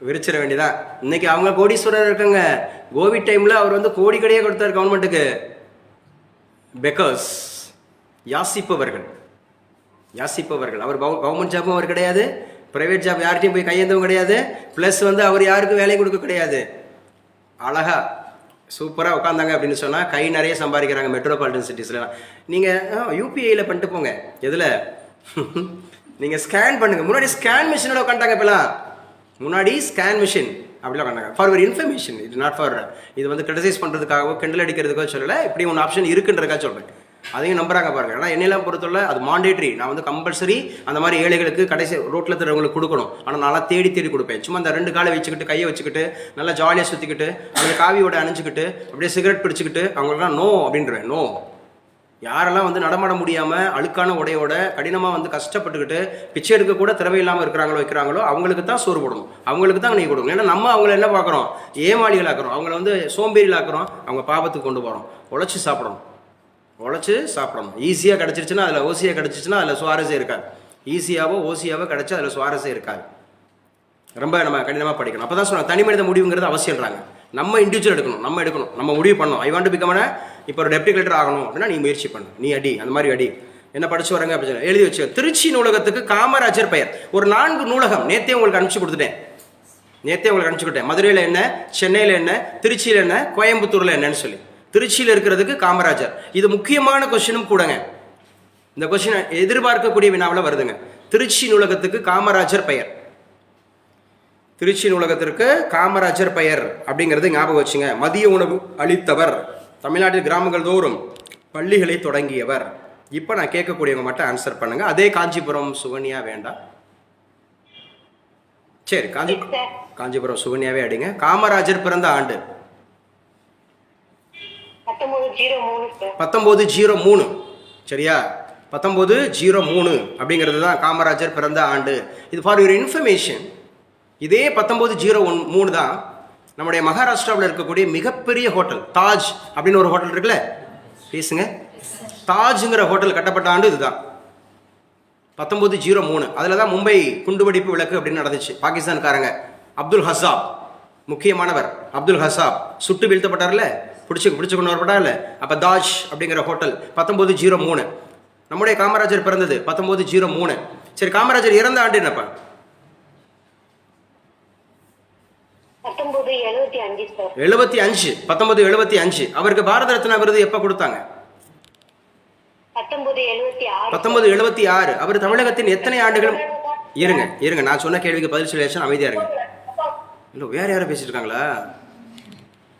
விரிச்சிட வேண்டியதான். இன்னைக்கு அவங்க கோடீஸ்வரர் இருக்காங்க. கோவிட் டைம்ல அவர் வந்து கோடிக்கடையே கொடுத்தார் கவர்மெண்ட்டுக்கு. பெக்கர்ஸ், யாசிப்பவர்கள். அவர் கவர்மெண்ட் ஜாப்பும் அவர் கிடையாது, பிரைவேட் ஜாப் யார்கிட்டையும் போய் கையேந்தவும் கிடையாது, ப்ளஸ் வந்து அவர் யாருக்கும் வேலை கொடுக்க கிடையாது. அழகா சூப்பராக உட்காந்தாங்க அப்படின்னு சொன்னால் கை நிறைய சம்பாதிக்கிறாங்க மெட்ரோபாலிட்டன் சிட்டிஸ்லாம். நீங்கள் யூபிஐயில் பண்ணிட்டு போங்க. எதில் நீங்கள் ஸ்கேன் பண்ணுங்கள். முன்னாடி ஸ்கேன் மிஷினோட உட்காந்துட்டாங்க. இப்போலாம் முன்னாடி ஸ்கேன் மிஷின் அப்படிலாம் உட்காந்தாங்க. ஃபார் யுவர் இன்ஃபர்மேஷன், இது நாட் ஃபார் இது வந்து கிரிட்டிசைஸ் பண்ணுறதுக்காகவோ கிண்டல் அடிக்கிறதுக்கோ சொல்லலை. இப்படி ஒன்று ஆப்ஷன் இருக்குன்றதுக்காக சொல்கிறேன். அதையும் நம்புறாங்க பாருங்க. ஆனால் என்னெல்லாம் பொறுத்தவரை அது மாண்டேட்ரி. நான் வந்து கம்பல்சரி அந்த மாதிரி ஏழைகளுக்கு கடைசி ரோட்டில் தரவங்களுக்கு கொடுக்கணும். ஆனால் நல்லா தேடி கொடுப்பேன். சும்மா அந்த 2 காலை வச்சுக்கிட்டு கையை வச்சுக்கிட்டு நல்லா ஜாலியாக சுற்றிக்கிட்டு அவங்க காவியோட அணிஞ்சிக்கிட்டு அப்படியே சிகரெட் பிடிச்சிக்கிட்டு அவங்களுக்குலாம் நோ அப்படின்றேன். நோ. யாரெல்லாம் வந்து நடமாட முடியாமல் அழுக்கான உடையோட கடினமாக வந்து கஷ்டப்பட்டுக்கிட்டு பிச்சை எடுக்க கூட திறமை இல்லாமல் வைக்கிறாங்களோ அவங்களுக்கு தான் சோறு போடணும், அவங்களுக்கு தான் நீ கொடுக்கணும். ஏன்னா நம்ம அவங்கள என்ன பார்க்குறோம், ஏமாளிகளாக்குறோம், அவங்கள வந்து சோம்பேறிலாக்குறோம், அவங்க பாபத்துக்கு கொண்டு போகிறோம். உழைச்சி சாப்பிடணும். ஈஸியாக கிடச்சிருச்சுன்னா அதில் ஓசியாக கிடச்சிச்சுன்னா அதில் சுவாரஸ்யம் இருக்காது. ஓசியாவோ கிடச்சா அதில் சுவாரஸ்யம் இருக்காது. ரொம்ப நம்ம கடினமாக படிக்கணும். அப்போ தான் சொல்லுவாங்க தனி மனித முடிவுங்கிறது அவசியம்ன்றாங்க. நம்ம இண்டிவிஜுவல் எடுக்கணும், நம்ம முடிவு பண்ணணும். ஐ வாண்ட் டு பிகம் இப்போ ஒரு டெப்டி கலெக்டர் ஆகணும் அப்படின்னா நீ முயற்சி பண்ணு, நீ அடி, அந்த மாதிரி அடி. என்ன படிச்சு வராங்க அப்படின்னு எழுதி வச்சு. திருச்சி நூலகத்துக்கு காமராஜர் பெயர். ஒரு 4 நூலகம் நேற்றே உங்களுக்கு அனுப்பிச்சு கொடுத்துட்டேன். மதுரையில் என்ன, சென்னையில் என்ன, திருச்சியில் என்ன, கோயம்புத்தூரில் என்னன்னு சொல்லி. திருச்சியில் இருக்கிறதுக்கு காமராஜர். இது முக்கியமான கொஸ்டினும் கூடங்க. இந்த கொஸ்டின் எதிர்பார்க்கக்கூடிய வினாவில் வருதுங்க. திருச்சி நூலகத்துக்கு காமராஜர் பெயர். திருச்சி நூலகத்திற்கு காமராஜர் பெயர் அப்படிங்கிறது ஞாபகம் வச்சுங்க. மதிய உணவு அளித்தவர், தமிழ்நாட்டில் கிராமங்கள் தோறும் பள்ளிகளை தொடங்கியவர். இப்போ நான் கேட்கக்கூடியவங்க மட்டும் ஆன்சர் பண்ணுங்க. அதே காஞ்சிபுரம் சுகன்யா வேண்டாம். சரி, Yes, sir. காஞ்சிபுரம் சுகன்யாவே அடிங்க. காமராஜர் பிறந்த ஆண்டு 1903 சார். 1903. சரியா? 1903 அப்படிங்கிறது தான் காமராஜர் பிறந்த ஆண்டு. இது ஃபார் யுவர் இன்ஃபர்மேஷன். இதே 1903 தான் நம்முடைய மகாராஷ்டிராவில் இருக்கக்கூடிய மிகப்பெரிய ஹோட்டல் தாஜ் அப்படின்னு ஒரு ஹோட்டல் இருக்குல்ல, பேசுங்க. தாஜ்ங்கிற ஹோட்டல் கட்டப்பட்ட ஆண்டு இதுதான் 1903. அதில் தான் மும்பை குண்டுவெடிப்பு விளக்கு அப்படின்னு நடந்துச்சு. பாகிஸ்தான்காரங்க அப்துல் ஹசாப், முக்கியமானவர் அப்துல் ஹசாப் சுட்டு வீழ்த்தப்பட்டார்ல, பிடிச்சு கொண்டு வரப்பட்டார்ல. அப்போ தாஜ் அப்படிங்கிற ஹோட்டல் 1903. நம்முடைய காமராஜர் பிறந்தது 1903. சரி, காமராஜர் இறந்த ஆண்டு என்னப்பா? 1975 சார். 75. 1975. அவருக்கு பாரத ரத்னா விருது எப்போ கொடுத்தாங்க? 1976. 1976. அவர் தமிழகத்தின் எத்தனை ஆண்டுகள்? இருங்க, நான் சொன்ன கேள்விக்கு பதில் சொல்லி அமைதியா இருங்க. இல்லை, வேற யாரும் பேசிட்டு இருக்காங்களா?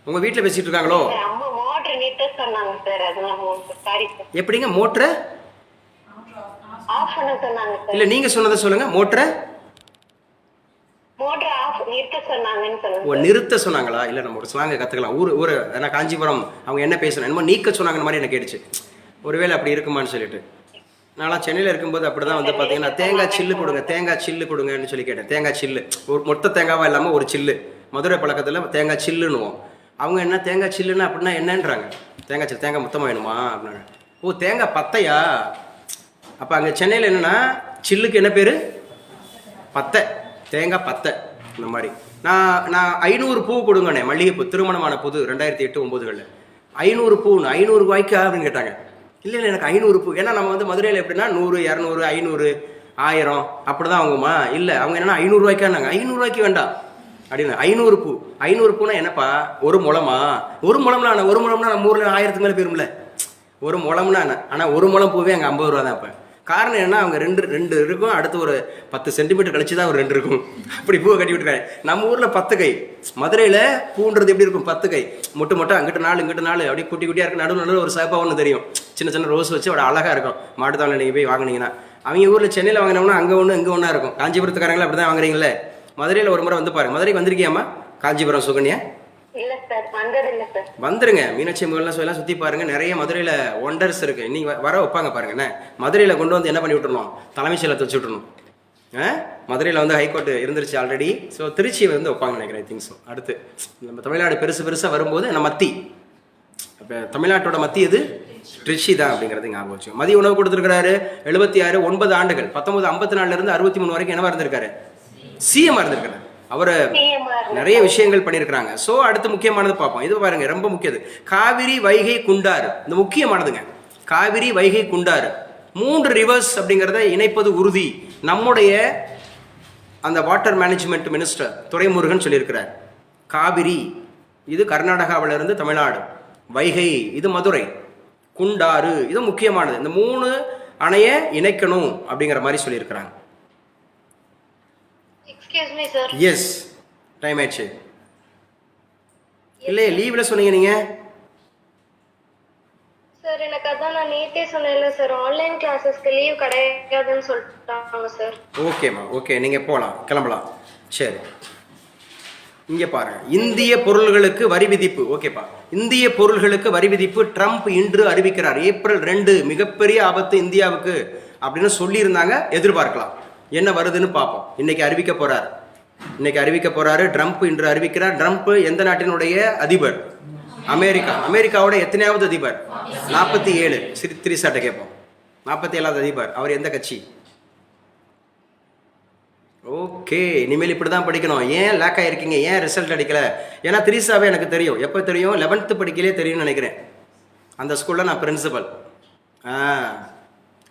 உங்க வீட்டில் பேசிட்டு இருக்காங்களோ? அம்மா மோட்டர் நிறுத்த சொன்னாங்க சார். அதனால சாரி சார். எப்படிங்க மோட்டரை ஆஃப் பண்ண சொன்னாங்க சார். இல்லை, நீங்க சொன்னதை சொல்லுங்க. மோட்டரை மோட்டர் ஆஃப் நிறுத்த சொன்னாங்கன்னு சொல்லுங்க. ஓ, நிறுத்த சொன்னாங்களா? இல்லை, நம்ம ஒரு ஸ்லாங்க கற்றுக்கலாம். ஊர் ஏன்னா காஞ்சிபுரம் அவங்க என்ன பேசணும், என்னமோ நீக்க சொன்னாங்கன்னு மாதிரி எனக்கு கேட்டுச்சு. ஒருவேளை அப்படி இருக்குமான்னு சொல்லிட்டு. நான்லாம் சென்னையில் இருக்கும்போது அப்படி தான் வந்து பார்த்தீங்கன்னா தேங்காய் சில்லு கொடுங்கன்னு சொல்லி கேட்டேன். தேங்காய் சில்லு, ஒரு மொத்த தேங்காவாக இல்லாமல் ஒரு சில்லு. மதுரை பழக்கத்தில் தேங்காய் சில்லுன்னுவோம். அவங்க என்ன தேங்காய் சில்லுன்னா அப்படின்னா என்னன்றாங்க. தேங்காய் மொத்தமாக வேணுமா அப்படின்னாங்க. ஓ, தேங்காய் பத்தையா? அப்போ அங்கே சென்னையில் என்னென்னா சில்லுக்கு என்ன பேர்? பத்தை. தேங்காய் பத்தை. இந்த மாதிரி நான் 500 பூ கொடுங்கண்ணே, மல்லிகைப்பூ, திருமணமான புது 2008-09 500 பூ. 500 ரூபாய்க்கா அப்படின்னு கேட்டாங்க. இல்லை, எனக்கு 500 பூ. ஏன்னா நம்ம வந்து மதுரையில் எப்படின்னா 100, 200, 500, 1000 அப்படி தான் வாங்குமா. இல்லை, அவங்க என்னன்னா 500 ரூபாய்க்கானாங்க. 500 ரூபாய்க்கு வேண்டாம் அப்படின்னு. 500 பூ. 500 பூனா என்னப்பா? ஒரு முழமா? ஒரு முழம்னா நம்ம ஊரில் 1000க்கு மேலே போயிரும்ல. ஒரு முழம்னா என்ன? ஆனால் ஒரு முழம் பூவே அங்கே 50 ரூபா தான். இப்போ காரணம் என்ன? அவங்க ரெண்டு இருக்கும். அடுத்து ஒரு 10 சென்டிமீட்டர் கழிச்சு தான் ஒரு 2 இருக்கும். அப்படி பூவை கட்டி விட்டுருக்காங்க. நம்ம ஊரில் 10 கை. மதுரையில் பூன்றது எப்படி இருக்கும்? 10 கை. மொட்டை அங்கிட்டு 4 இங்கிட்டு 4 அப்படியே குட்டியாக இருக்கும். நடுவில் ஒரு சகப்பா ஒன்று தெரியும். சின்ன ரோஸ் வச்சு அவ்வளோ அழகாக இருக்கும். மாட்டுத்தாவணியில் நீங்கள் போய் வாங்கினீங்கன்னா. அவங்க ஊரில் சென்னையில் வாங்கினோம்னா அங்கே ஒன்று இங்கே ஒன்றா இருக்கும். காஞ்சிபுரத்துக்காரங்களே அப்படி தான் வாங்குறீங்களே. மதுரையில் ஒரு முறை வந்து பாருங்க. மதுரைக்கு வந்திருக்கியாமா? காஞ்சிபுரம் சுகன்யா? இல்ல சார், வந்ததில்லை சார். வந்துருங்க. மீனாட்சி அம்மன்லாம் சொல்லலாம் சுற்றி பாருங்க. நிறைய மதுரையில் ஒண்டர்ஸ் இருக்கு. இன்னைக்கு வர வைப்பாங்க பாருங்க. என்ன மதுரையில் கொண்டு வந்து என்ன பண்ணி விட்டுருணும்? தலைமைச் செயலகத்தை வச்சு விட்டுருணும். மதுரையில் வந்து ஹைகோர்ட் இருந்துருச்சு ஆல்ரெடி. ஸோ திருச்சியை வந்து வைப்பாங்க நினைக்கிறேன். திங்ஸ் அடுத்து நம்ம தமிழ்நாடு பெருசாக வரும்போது நம்ம மத்தி, அப்போ தமிழ்நாட்டோட மத்தி எது? திருச்சி தான் அப்படிங்கிறது ஞாபகம் வச்சு. மதிய உணவு கொடுத்துருக்கிறாரு. 76, 9 ஆண்டுகள். 1954 63 வரைக்கும் என்னவா இருந்திருக்காரு? சிஎம் இருந்திருக்காரு. அவர் நிறைய விஷயங்கள் பண்ணியிருக்கிறாங்க. ஸோ அடுத்து முக்கியமானது பார்ப்போம். இது பாருங்க, ரொம்ப முக்கியது. காவிரி, வைகை, குண்டாறு. இந்த முக்கியமானதுங்க. காவிரி, வைகை, குண்டாறு 3 ரிவர்ஸ் அப்படிங்கிறத இணைப்பது உறுதி. நம்முடைய அந்த வாட்டர் மேனேஜ்மெண்ட் மினிஸ்டர் துரைமுருகன் சொல்லியிருக்கிறார். காவிரி இது கர்நாடகாவிலிருந்து தமிழ்நாடு, வைகை இது மதுரை, குண்டாறு இது முக்கியமானது. இந்த 3 அணையை இணைக்கணும் அப்படிங்கிற மாதிரி சொல்லியிருக்கிறாங்க. Excuse me sir. Yes, time ஆயிடுச்சு. இல்லையே, லீவில் சொன்னீங்க நீங்கள். சார், எனக்கு அதான் நான் நேத்தே சொன்னேன்ல சார், ஆன்லைன் கிளாஸஸ்க்கு லீவ் கிடையாதுன்னு சொல்லிட்டாங்க சார். ஓகேம்மா, ஓகே, நீங்கள் போகலாம், கிளம்பலாம். சரி, இங்கே பாருங்க. இந்திய பொருள்களுக்கு வரி விதிப்பு. ஓகேப்பா, இந்திய பொருள்களுக்கு வரி விதிப்பு ட்ரம்ப் இன்று அறிவிக்கிறார். ஏப்ரல் 2 மிகப்பெரிய ஆபத்து இந்தியாவுக்கு அப்படின்னு சொல்லியிருந்தாங்க. எதிர்பார்க்கலாம் என்ன வருதுன்னு பார்ப்போம். இன்னைக்கு அறிவிக்க போறாரு ட்ரம்ப். இன்று அறிவிக்கிறார். ட்ரம்ப் எந்த நாட்டினுடைய அதிபர்? அமெரிக்காவோட எத்தனையாவது அதிபர்? 47. திரிசாட்ட கேட்போம். 47வது அதிபர். அவர் எந்த கட்சி? ஓகே, இனிமேல் இப்படி தான் படிக்கணும். ஏன் லேக் ஆகிருக்கீங்க? ஏன் ரிசல்ட் அடிக்கலை? ஏன்னா திரிசாவே எனக்கு தெரியும். எப்போ தெரியும்? 11th படிக்கலே தெரியும்னு நினைக்கிறேன். அந்த ஸ்கூலில் நான் பிரின்சிபல்.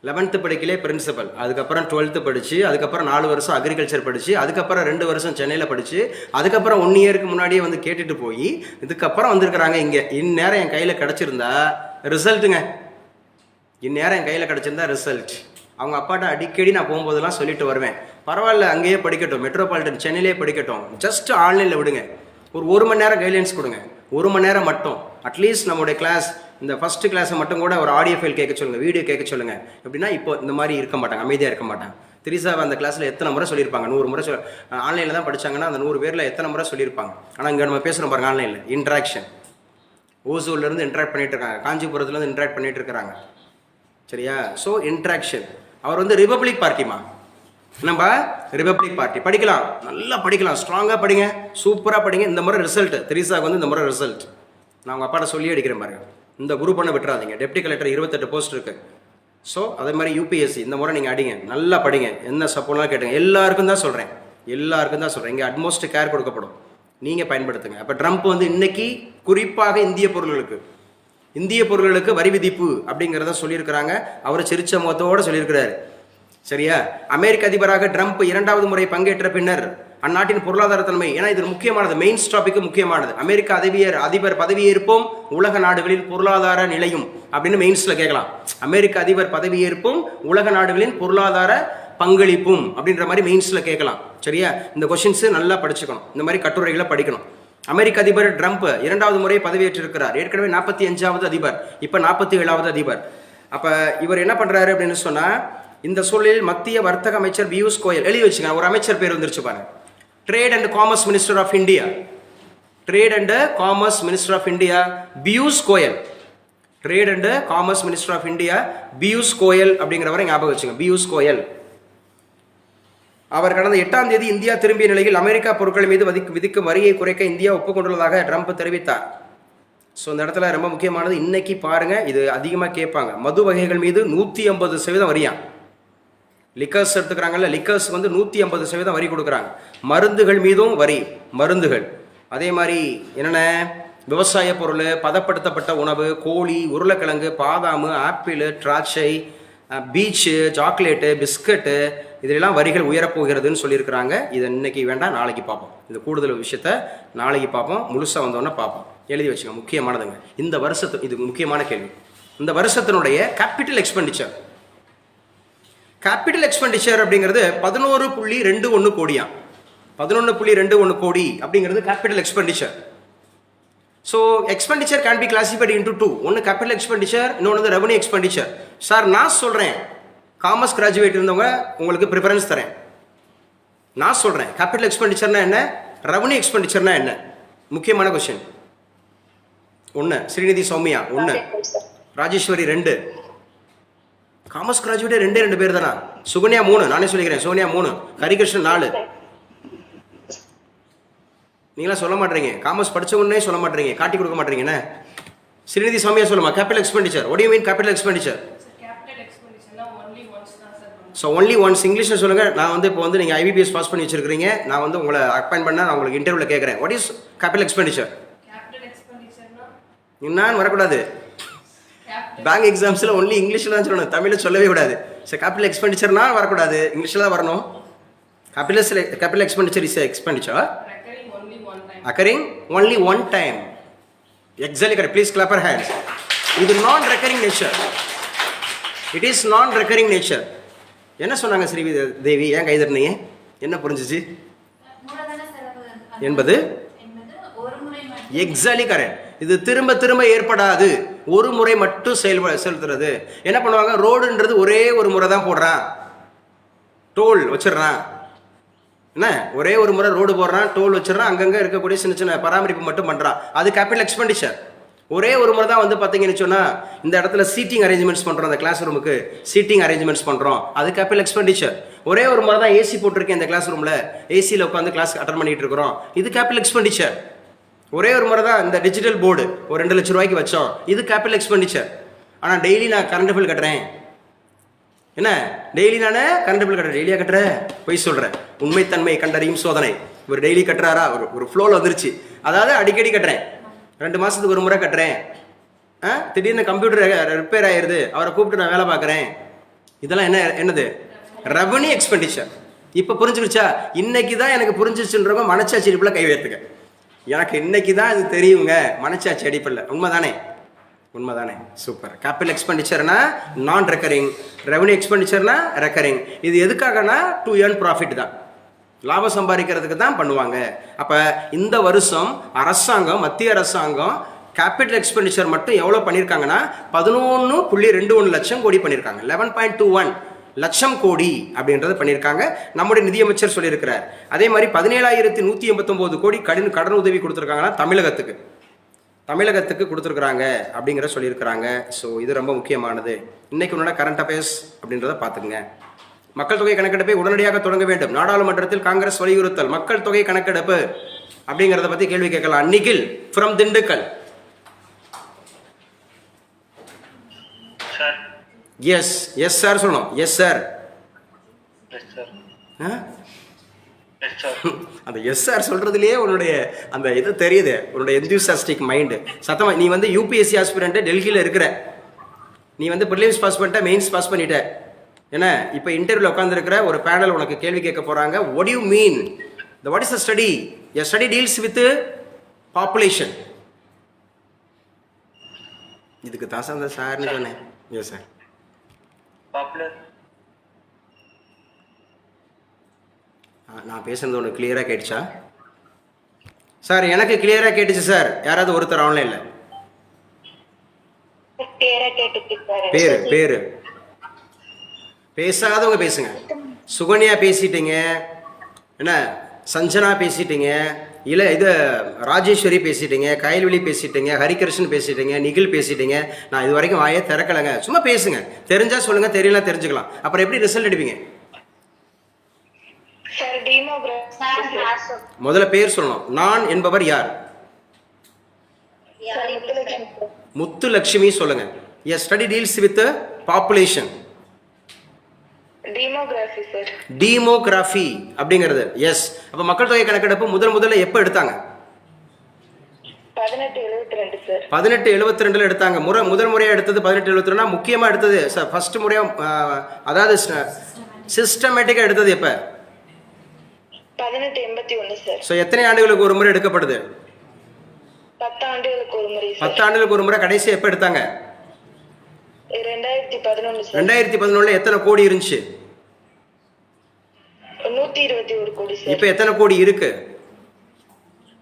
11th படிக்கலே principal. அதுக்கப்புறம் 12th படித்து, அதுக்கப்புறம் 4 வருஷம் அக்ரிகல்ச்சர் படித்து, அதுக்கப்புறம் 2 வருஷம் சென்னையில் படித்து, அதுக்கப்புறம் 1 இயருக்கு முன்னாடியே வந்து கேட்டுட்டு போய் இதுக்கப்புறம் வந்திருக்கிறாங்க இங்கே. இந்நேரம் என் கையில் கிடச்சிருந்தா ரிசல்ட்டுங்க. இந்நேரம் என் கையில் கிடச்சிருந்தா ரிசல்ட். அவங்க அப்பாட்ட அடிக்கடி நான் போகும்போதெல்லாம் சொல்லிட்டு வருவேன், பரவாயில்ல அங்கேயே படிக்கட்டும், மெட்ரோபாலிட்டன் சென்னையிலே படிக்கட்டும், ஜஸ்ட் ஆன்லைனில் விடுங்க, ஒரு 1 மணி நேரம் கைட்லைன்ஸ் கொடுங்க, 1 மணி நேரம் மட்டும். அட்லீஸ்ட் நம்மளுடைய கிளாஸ், இந்த ஃபஸ்ட்டு கிளாஸை மட்டும் கூட ஒரு ஆடியோ ஃபைல் கேட்க சொல்லுங்கள், வீடியோ கேட்க சொல்லுங்கள். எப்படின்னா இப்போ இந்த மாதிரி இருக்க மாட்டாங்க, அமைதியாக இருக்க மாட்டாங்க. திரிசா அந்த கிளாஸில் எத்தனை முறை சொல்லியிருப்பாங்க, 100 முறை ஆன்லைனில் தான் படித்தாங்கன்னா அந்த 100 பேரில் எத்தனை முறை சொல்லியிருப்பாங்க. ஆனால் இங்கே நம்ம பேசுகிறோம் பாருங்க, ஆன்லைனில் இன்ட்ராக்ஷன். ஓசூர்லேருந்து இன்ட்ராக்ட் பண்ணிட்டு இருக்காங்க, காஞ்சிபுரத்துலேருந்து இன்ட்ராக்ட் பண்ணிட்டு இருக்கிறாங்க. சரியா? So interaction. அவர் வந்து ரிபப்ளிக் பார்ட்டிமா, நம்ம ரிபப்ளிக் பார்ட்டி. படிக்கலாம், நல்லா படிக்கலாம், ஸ்ட்ராங்காக படிங்க, சூப்பராக படிங்க. இந்த முறை ரிசல்ட் திரிசாவுக்கு வந்து இந்த முறை ரிசல்ட் நான் உங்கள் அப்பாட்ட சொல்லி அடிக்கிறேன் பாருங்க. இந்த குரூப் பண்ண விட்டுறாதீங்க. டெப்டி கலெக்டர் 28 போஸ்ட் இருக்கு. ஸோ அதே மாதிரி யூபிஎஸ்சி இந்த முறை நீங்கள் அடிங்க, நல்லா படிங்க. என்ன சப்போர்ட்லாம் கேட்டுங்க, எல்லாருக்கும் தான் சொல்கிறேன், எல்லாருக்கும் தான் சொல்கிறேன். இங்கே அட்மோஸ்ட் கேர் கொடுக்கப்படும், நீங்கள் பயன்படுத்துங்க. அப்போ ட்ரம்ப் வந்து இன்னைக்கு குறிப்பாக இந்திய பொருள்களுக்கு வரி விதிப்பு அப்படிங்கிறத சொல்லியிருக்கிறாங்க. அவர் சிரிச்ச முகத்தோடு சொல்லியிருக்கிறாரு. சரியா? அமெரிக்க அதிபராக ட்ரம்ப் 2வது முறை பங்கேற்ற பின்னர் அந்நாட்டின் பொருளாதார தன்மை, ஏன்னா இது முக்கியமானது, மெயின் டாபிக் முக்கியமானது. அமெரிக்க அதிபர் பதவியேற்பும் உலக நாடுகளின் பொருளாதார நிலையும் அப்படின்னு மெயின்ஸ்ல கேட்கலாம். அமெரிக்க அதிபர் பதவியேற்பும் உலக நாடுகளின் பொருளாதார பங்களிப்பும் அப்படின்ற மாதிரி மெயின்ஸ்ல கேட்கலாம். சரியா? இந்த கொஸ்டின்ஸ் நல்லா படிச்சுக்கணும், இந்த மாதிரி கட்டுரைகளை படிக்கணும். அமெரிக்க அதிபர் ட்ரம்ப் 2வது முறை பதவியேற்றிருக்கிறார். ஏற்கனவே 45வது அதிபர், இப்போ 47வது அதிபர். அப்போ இவர் என்ன பண்றாரு அப்படின்னு சொன்னா, இந்த சூழலில் மத்திய வர்த்தக அமைச்சர் பியூஷ் கோயல், எழுதி வச்சுங்க, ஒரு அமைச்சர் பேர் வந்துருச்சு பாருங்க, trade and commerce minister of India, trade and commerce minister of India Piyush Goyal, trade and commerce minister of India Piyush Goyal அப்படிங்கிறவரை ஞாபகம் வச்சுங்க, பியூஷ் கோயல். அவர் கடந்த 8ஆம் தேதி இந்தியா திரும்பிய நிலையில் அமெரிக்கா பொருட்கள் மீது விதிக்கும் வரியை குறைக்க இந்தியா ஒப்புக்கொண்டுள்ளதாக ட்ரம்ப் தெரிவித்தார். ஸோ இந்த இடத்துல ரொம்ப முக்கியமானது, இன்னைக்கு பாருங்க, இது அதிகமாக கேட்பாங்க, மது வகைகள் மீது 150% வரியா. லிக்கர்ஸ் எடுத்துக்கிறாங்கல்ல, லிக்கர்ஸ் வந்து 150% வரி கொடுக்குறாங்க. மருந்துகள் மீதும் வரி, மருந்துகள். அதே மாதிரி என்னென்ன, விவசாய பொருள், பதப்படுத்தப்பட்ட உணவு, கோழி, உருளைக்கிழங்கு, பாதாம், ஆப்பிள், திராட்சை, பீச்சு, சாக்லேட்டு, பிஸ்கட்டு, இதெல்லாம் வரிகள் உயரப்போகிறதுன்னு சொல்லியிருக்கிறாங்க. இதை இன்னைக்கு வேண்டாம், நாளைக்கு பார்ப்போம். இந்த கூடுதல் விஷயத்த நாளைக்கு பார்ப்போம், முழுசாக வந்தோன்னே பார்ப்போம். எழுதி வச்சுங்க, முக்கியமானதுங்க. இந்த வருஷத்து இது முக்கியமான கேள்வி. இந்த வருஷத்தினுடைய கேபிட்டல் எக்ஸ்பெண்டிச்சர், கேபிட்டல் எக்ஸ்பெண்டிச்சர் அப்படிங்கிறது 11.21 கோடியா. 11.21 கோடி அப்படிங்கிறது capital expenditure. So expenditure can be classified into 2. ஒன்று கேபிட்டல் எக்ஸ்பெண்டிச்சர், இன்னொன்று வந்து ரெவன்யூ எக்ஸ்பெண்டிச்சர். சார் நான் சொல்கிறேன், காமர்ஸ் கிராஜுவேட் இருந்தவங்க உங்களுக்கு ப்ரிஃபரன்ஸ் தரேன். நான் சொல்கிறேன் கேபிட்டல் எக்ஸ்பெண்டிச்சர்னா என்ன, ரெவன்யூ எக்ஸ்பெண்டிச்சர்னா என்ன, முக்கியமான கொஸ்டின். 1 ஸ்ரீநிதி சௌமியா 1, ராஜேஸ்வரி 2, காமர்ஸ் கிராஜுவேட்டே 2 பேர் தானா, சுகன்யா 3, நானே சொல்லிக்கிறேன், சோனியா 3, ஹரிகிருஷ்ணன் 4. நீங்களாம் சொல்ல மாட்டீங்க, காமர்ஸ் படிச்சவொன்னே சொல்ல மாட்டீங்க, காட்டி கொடுக்க மாட்டீங்கன்னு. ஸ்ரீநிதி சௌமியா சொல்லுமா capital expenditure, what to you mean capital expenditure? So only once இங்கிலீஷில் சொல்லுங்கள். நான் வந்து இப்போ வந்து நீங்கள் ஐபிபிஎஸ் பாஸ் பண்ணி வச்சிருக்கீங்க, நான் வந்து உங்களை அப்பாயின்ட் பண்ண நான் உங்களுக்கு இன்டர்வியூவில் கேட்குறேன், வாட் இஸ் கேபிட்டல் எக்ஸ்பெண்டிச்சர்? என்னான்னு வரக்கூடாது, பேங்க் எக்ஸாம்ஸில் ஒன்லி இங்கிலீஷில் தான் சொல்லணும், தமிழில் சொல்லவே கூடாது. ஸோ கேபிட்டல் எக்ஸ்பெண்டிச்சர்னா வரக்கூடாது, இங்கிலீஷில் தான் வரணும். Capital expenditure is expenditure occurring only one time. Exactly correct. Please clap your hands. இது நான் ரெக்கரிங் நேச்சர், இட் இஸ் நான் ரெக்கரிங் நேச்சர். என்ன சொன்னாங்க ஸ்ரீ தேவி, ஏன் கைதட்டினீங்க, என்ன புரிஞ்சிச்சு என்பது? Exactly correct. இது திரும்ப திரும்ப ஏற்படாது, ஒரு முறை மட்டும் செலுத்துறது. என்ன பண்ணுவாங்க, ரோடுன்றது ஒரே ஒரு முறை தான் போடுறான், டோல் வச்சிடறான். என்ன, ஒரே ஒரு முறை ரோடு போடுறான், டோல் வச்சிடறான், அங்கங்கே இருக்கக்கூடிய சின்ன சின்ன பராமரிப்பு மட்டும் பண்ணுறான், அது கேபிட்டல் எக்ஸ்பெண்டிச்சர். ஒரே ஒரு முறை தான் வந்து பார்த்தீங்கன்னு சொன்னால், இந்த இடத்துல சீட்டிங் அரேஞ்ச்மெண்ட்ஸ் பண்ணுறோம், அந்த கிளாஸ் ரூமுக்கு சீட்டிங் அரேஞ்ச்மெண்ட்ஸ் பண்ணுறோம், அது கேபிட்டல் எக்ஸ்பெண்டிச்சர். ஒரே ஒரு முறை தான் ஏசி போட்டிருக்கேன் இந்த கிளாஸ் ரூமில், ஏசியில் உட்காந்து கிளாஸ் அட்டன் பண்ணிட்டு இருக்கிறோம், இது கேபிட்டல் எக்ஸ்பெண்டிச்சர். ஒரே ஒரு முறை தான் இந்த டிஜிட்டல் போர்டு ஒரு 2 லட்ச ரூபாய்க்கு வச்சோம், இது கேபிட்டல் எக்ஸ்பெண்டிச்சர். ஆனால் டெய்லி நான் கரண்ட் பில் கட்டுறேன், என்ன டெய்லி நான் கரண்ட் பில் கட்டுறேன், டெய்லியாக கட்டுறேன், பொய் சொல்கிறேன். உண்மைத்தன்மை கண்டறியும் சோதனை, ஒரு டெய்லி கட்டுறாரா, ஒரு ஃப்ளோவில் வந்துருச்சு. அதாவது அடிக்கடி கட்டுறேன், 2 மாதத்துக்கு ஒரு முறை கட்டுறேன். திடீர்னு கம்ப்யூட்டர் ரிப்பேர் ஆயிடுது, அவரை கூப்பிட்டு நான் வேலை பார்க்குறேன், இதெல்லாம் என்னது, ரெவன்யூ எக்ஸ்பெண்டிச்சர். இப்போ புரிஞ்சுக்கிச்சா? இன்னைக்கு தான் எனக்கு புரிஞ்சிச்சுன்றவங்க மனச்சாட்சி அடிப்பில் கை வைத்துக்க. எனக்கு இன்னைக்கு தான் இது தெரியுங்க, மனச்சாட்சி அடிப்பில். உண்மைதானே? உண்மைதானே? சூப்பர். கேபிட்டல் எக்ஸ்பெண்டிச்சர்னா நான் ரெக்கரிங், ரெவன்யூ எக்ஸ்பெண்டிச்சர்னா ரெக்கரிங். இது எதுக்காகனா டு ஏர்ன் ப்ராஃபிட் தான், லாபம் சம்பாதிக்கிறதுக்கு தான் பண்ணுவாங்க. அப்போ இந்த வருஷம் அரசாங்கம், மத்திய அரசாங்கம் கேபிட்டல் எக்ஸ்பெண்டிச்சர் மட்டும் எவ்வளோ பண்ணியிருக்காங்கன்னா 11.21 லட்சம் கோடி பண்ணியிருக்காங்க. 11.21 லட்சம் கோடி அப்படின்றத பண்ணியிருக்காங்க. நம்முடைய நிதியமைச்சர் சொல்லியிருக்கிறார். அதே மாதிரி 17,189 கோடி கடன் உதவி கொடுத்துருக்காங்கன்னா தமிழகத்துக்கு கொடுத்துருக்குறாங்க அப்படிங்கிற சொல்லியிருக்கிறாங்க. ஸோ இது ரொம்ப முக்கியமானது. இன்னைக்கு உன்னோட கரண்ட் அஃபேர்ஸ் அப்படின்றத பார்த்துக்குங்க. மக்கள் தொகை கணக்கெடுப்பை உடனடியாக தொடங்க வேண்டும். நாடாளுமன்றத்தில் காங்கிரஸ் வலியுறுத்தல். மக்கள் தொகை கணக்கெடுப்பு அப்படிங்கிறத பற்றி கேள்வி கேட்கலாம். Nikhil from Dindigul. Yes yes sir சொல்லணும். Yes sir. அந்த எஸ் சார் சொல்றதுலயே உன்னுடைய அந்த இது தெரியுது, உன்னுடைய எந்தூசியாஸ்டிக் மைண்டு. சத்தமா நீ வந்து யூபிஎஸ்சி ஆஸ்பிரண்ட் டெல்லியில் இருக்கிற, நீ வந்து ப்ரிலிம்ஸ் பாஸ் பண்ணிட்ட, மெயின்ஸ் பாஸ் பண்ணிட்ட, என்ன இப்போ இன்டர்வியூல உட்காந்துருக்கிற ஒரு பேனல் உனக்கு கேள்வி கேட்க போறாங்க. What you mean what is the study? A study deals with population. இதுக்கு தான் சார் அந்த சார்னு சொன்னேன். Yes sir. நான் பேசுறது உனக்கு கிளியரா கேட்டுச்சா சார்? எனக்கு கிளியரா கேட்டுச்சு சார். யாராவது ஒருத்தர் ஆன்லைன்ல பேரு பேசாதவங்க பேசுங்க. சுகன்யா பேசிட்டீங்க, என்ன சஞ்சனா பேசிட்டீங்க, இல்லை இது ராஜேஸ்வரி பேசிட்டீங்க, கயல்விழி பேசிட்டீங்க, ஹரிகிருஷ்ணன் பேசிட்டீங்க, நிகில் பேசிட்டீங்க. நான் இது வரைக்கும் வாயே திறக்கலைங்க. சும்மா பேசுங்க. தெரிஞ்சா சொல்லுங்க, தெரியல தெரிஞ்சுக்கலாம். அப்புறம் எப்படி ரிசல்ட் எடுப்பீங்க? முதல்ல பேர் சொல்லணும். நான் என்பவர் யார்? முத்துலட்சுமி சொல்லுங்க. Yes study deals with population. Demography அப்படிங்கிறது. எஸ். அப்ப மக்கள் தொகை கணக்கெடுப்பு முதல்ல எப்ப எடுத்தாங்க? 1872 எடுத்தாங்க. முதல் முறையா எடுத்தது 1872. முக்கியமா எடுத்தது ஃபர்ஸ்ட் முறையா, அதாவது சிஸ்டமேட்டிக்கா எடுத்தது எப்ப? 1881 சார். சோ எத்தனை ஆண்டுகளுக்கு ஒரு முறை எடுக்கப்படுது? 10 ஆண்டுகளுக்கு ஒரு முறை. 10 ஆண்டுகளுக்கு ஒரு முறை. கடைசி எப்ப எடுத்தாங்க? 2011 சார். 2011 எத்தனை கோடி இருந்துச்சு? 121 கோடி சார். இப்போ எத்தனை கோடி இருக்கு?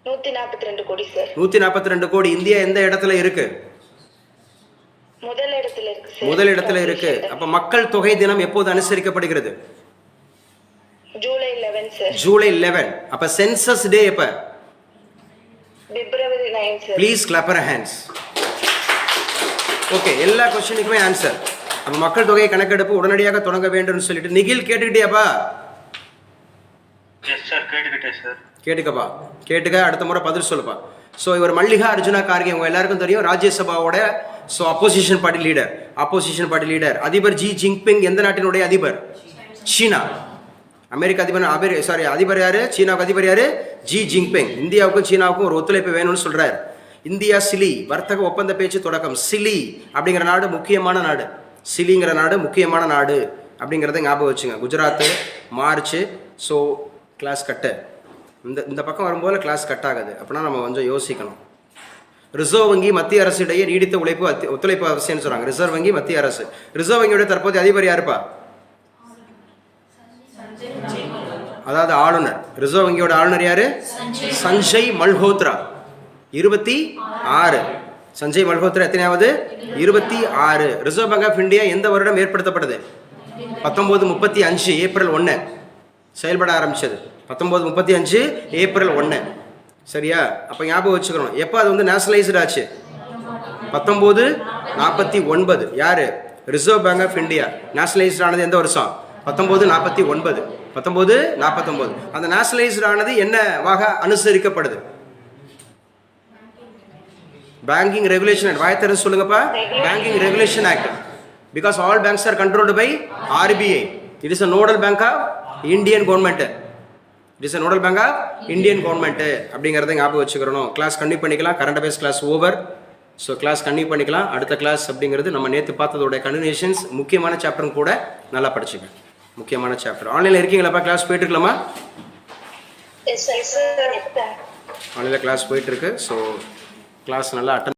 142 கோடி சார். 142 கோடி. இந்தியா எந்த இடத்துல இருக்கு? முதல் இடத்துல இருக்கு சார். முதல் இடத்துல இருக்கு. அப்ப மக்கள் தொகை தினம் எப்போது அனுசரிக்கப்படுகிறது? ஜூலை 11 சார். ஜூலை 11. அப்ப சென்சஸ் டே எப்ப? பிப்ரவரி 9 sir. Please clap your hands. Okay, எல்லா क्वेश्चनக்குமே ஆன்சர். அப்ப மக்கள் தொகை கணக்கெடுப்பு உடனடியாக தொடங்க வேண்டும்னு சொல்லிட்டு நிகில் கேட்டுக்கிட்டியாப்பா? எஸ் சார், கேட்டுக்கிட்டேன் சார். கேட்டுக்கப்பா, கேட்டுக்க. அடுத்த முறை பதில் சொல்லுப்பா. ஸோ இவர் மல்லிகா அர்ஜுனா கார்கே, உங்க எல்லாருக்கும் தெரியும், ராஜ்யசபாவோட அப்போசிஷன் பார்ட்டி லீடர். அதிபர் ஜி ஜின்பிங் எந்த நாட்டினுடைய அதிபர்? சீனா. அமெரிக்க அதிபர் யாரு? சீனாவுக்கு அதிபர் யாரு? Xi Jinping. இந்தியாவுக்கும் சீனாவுக்கும் ஒரு ஒத்துழைப்பு வேணும்னு சொல்றாரு. இந்தியா சிலி வர்த்தக ஒப்பந்த பேச்சு தொடக்கம். சிலி அப்படிங்கிற நாடு முக்கியமான நாடு. சிலிங்கிற நாடு முக்கியமான நாடு அப்படிங்கிறத ஞாபகம் வச்சுங்க. குஜராத்து மார்ச். ஸோ கிளாஸ் கட்டு இந்த பக்கம் வரும்போது கிளாஸ் கட் ஆகுது. அப்படின்னா நம்ம கொஞ்சம் யோசிக்கணும். ரிசர்வ் வங்கி மத்திய அரசு இடையே நீடித்த ஒத்துழைப்பு அவசியம்னு சொல்றாங்க. ரிசர்வ் வங்கி மத்திய அரசு. ரிசர்வ் வங்கியோட தற்போதைய அதிபர் யாருப்பா? அதாவது ஆளுநர். ரிசர்வ் வங்கியோட ஆளுநர் யாரு? சஞ்சய் மல்ஹோத்ரா. 26. சஞ்சய் மல்ஹோத்ரா எத்தனையாவது? 26. ரிசர்வ் பேங்க் ஆஃப் இந்தியா எந்த வருடம் ஏற்படுத்தப்பட்டது? 1935 ஏப்ரல் 1 செயல்பட ஆரம்பிச்சது. 1935 ஏப்ரல் 1. சரியா? அப்ப ஞாபகம் வச்சுக்கணும். எப்ப அது வந்து நேஷனலைஸ்டு ஆச்சு? 1949. யாரு? Reserve Bank of India. Nationalised ஆனது எந்த வருஷம்? 1949. 1949. அந்த நேஷனலைஸ்டு ஆனது என்னவாக அனுசரிக்கப்படுது? Banking regulation act. வாயத்தர சொல்லுங்கப்பா. Banking regulation act. Because all banks are controlled by RBI. It is a nodal bank of Indian government. It is a nodal bank of Indian government அப்படிங்கிறத ஞாபகம் வச்சுக்கிறணும். கிளாஸ் கண்டினியூ பண்ணிக்கலாம். Current affairs class over. So class continue பண்ணிக்கலாம். அடுத்த கிளாஸ் அப்படிங்கிறது நம்ம நேற்று பார்த்ததோட கண்டினியூஷன்ஸ். முக்கியமான சாப்டரும் கூட நல்லா படிச்சுங்க. முக்கியமான சாப்டர். ஆன்லைனில் இருக்கீங்களாப்பா? கிளாஸ் போயிட்டு இருக்கலாமா? ஆன்லைனில் கிளாஸ் போயிட்டு இருக்கு. ஸோ கிளாஸ் நல்லா அட்டன்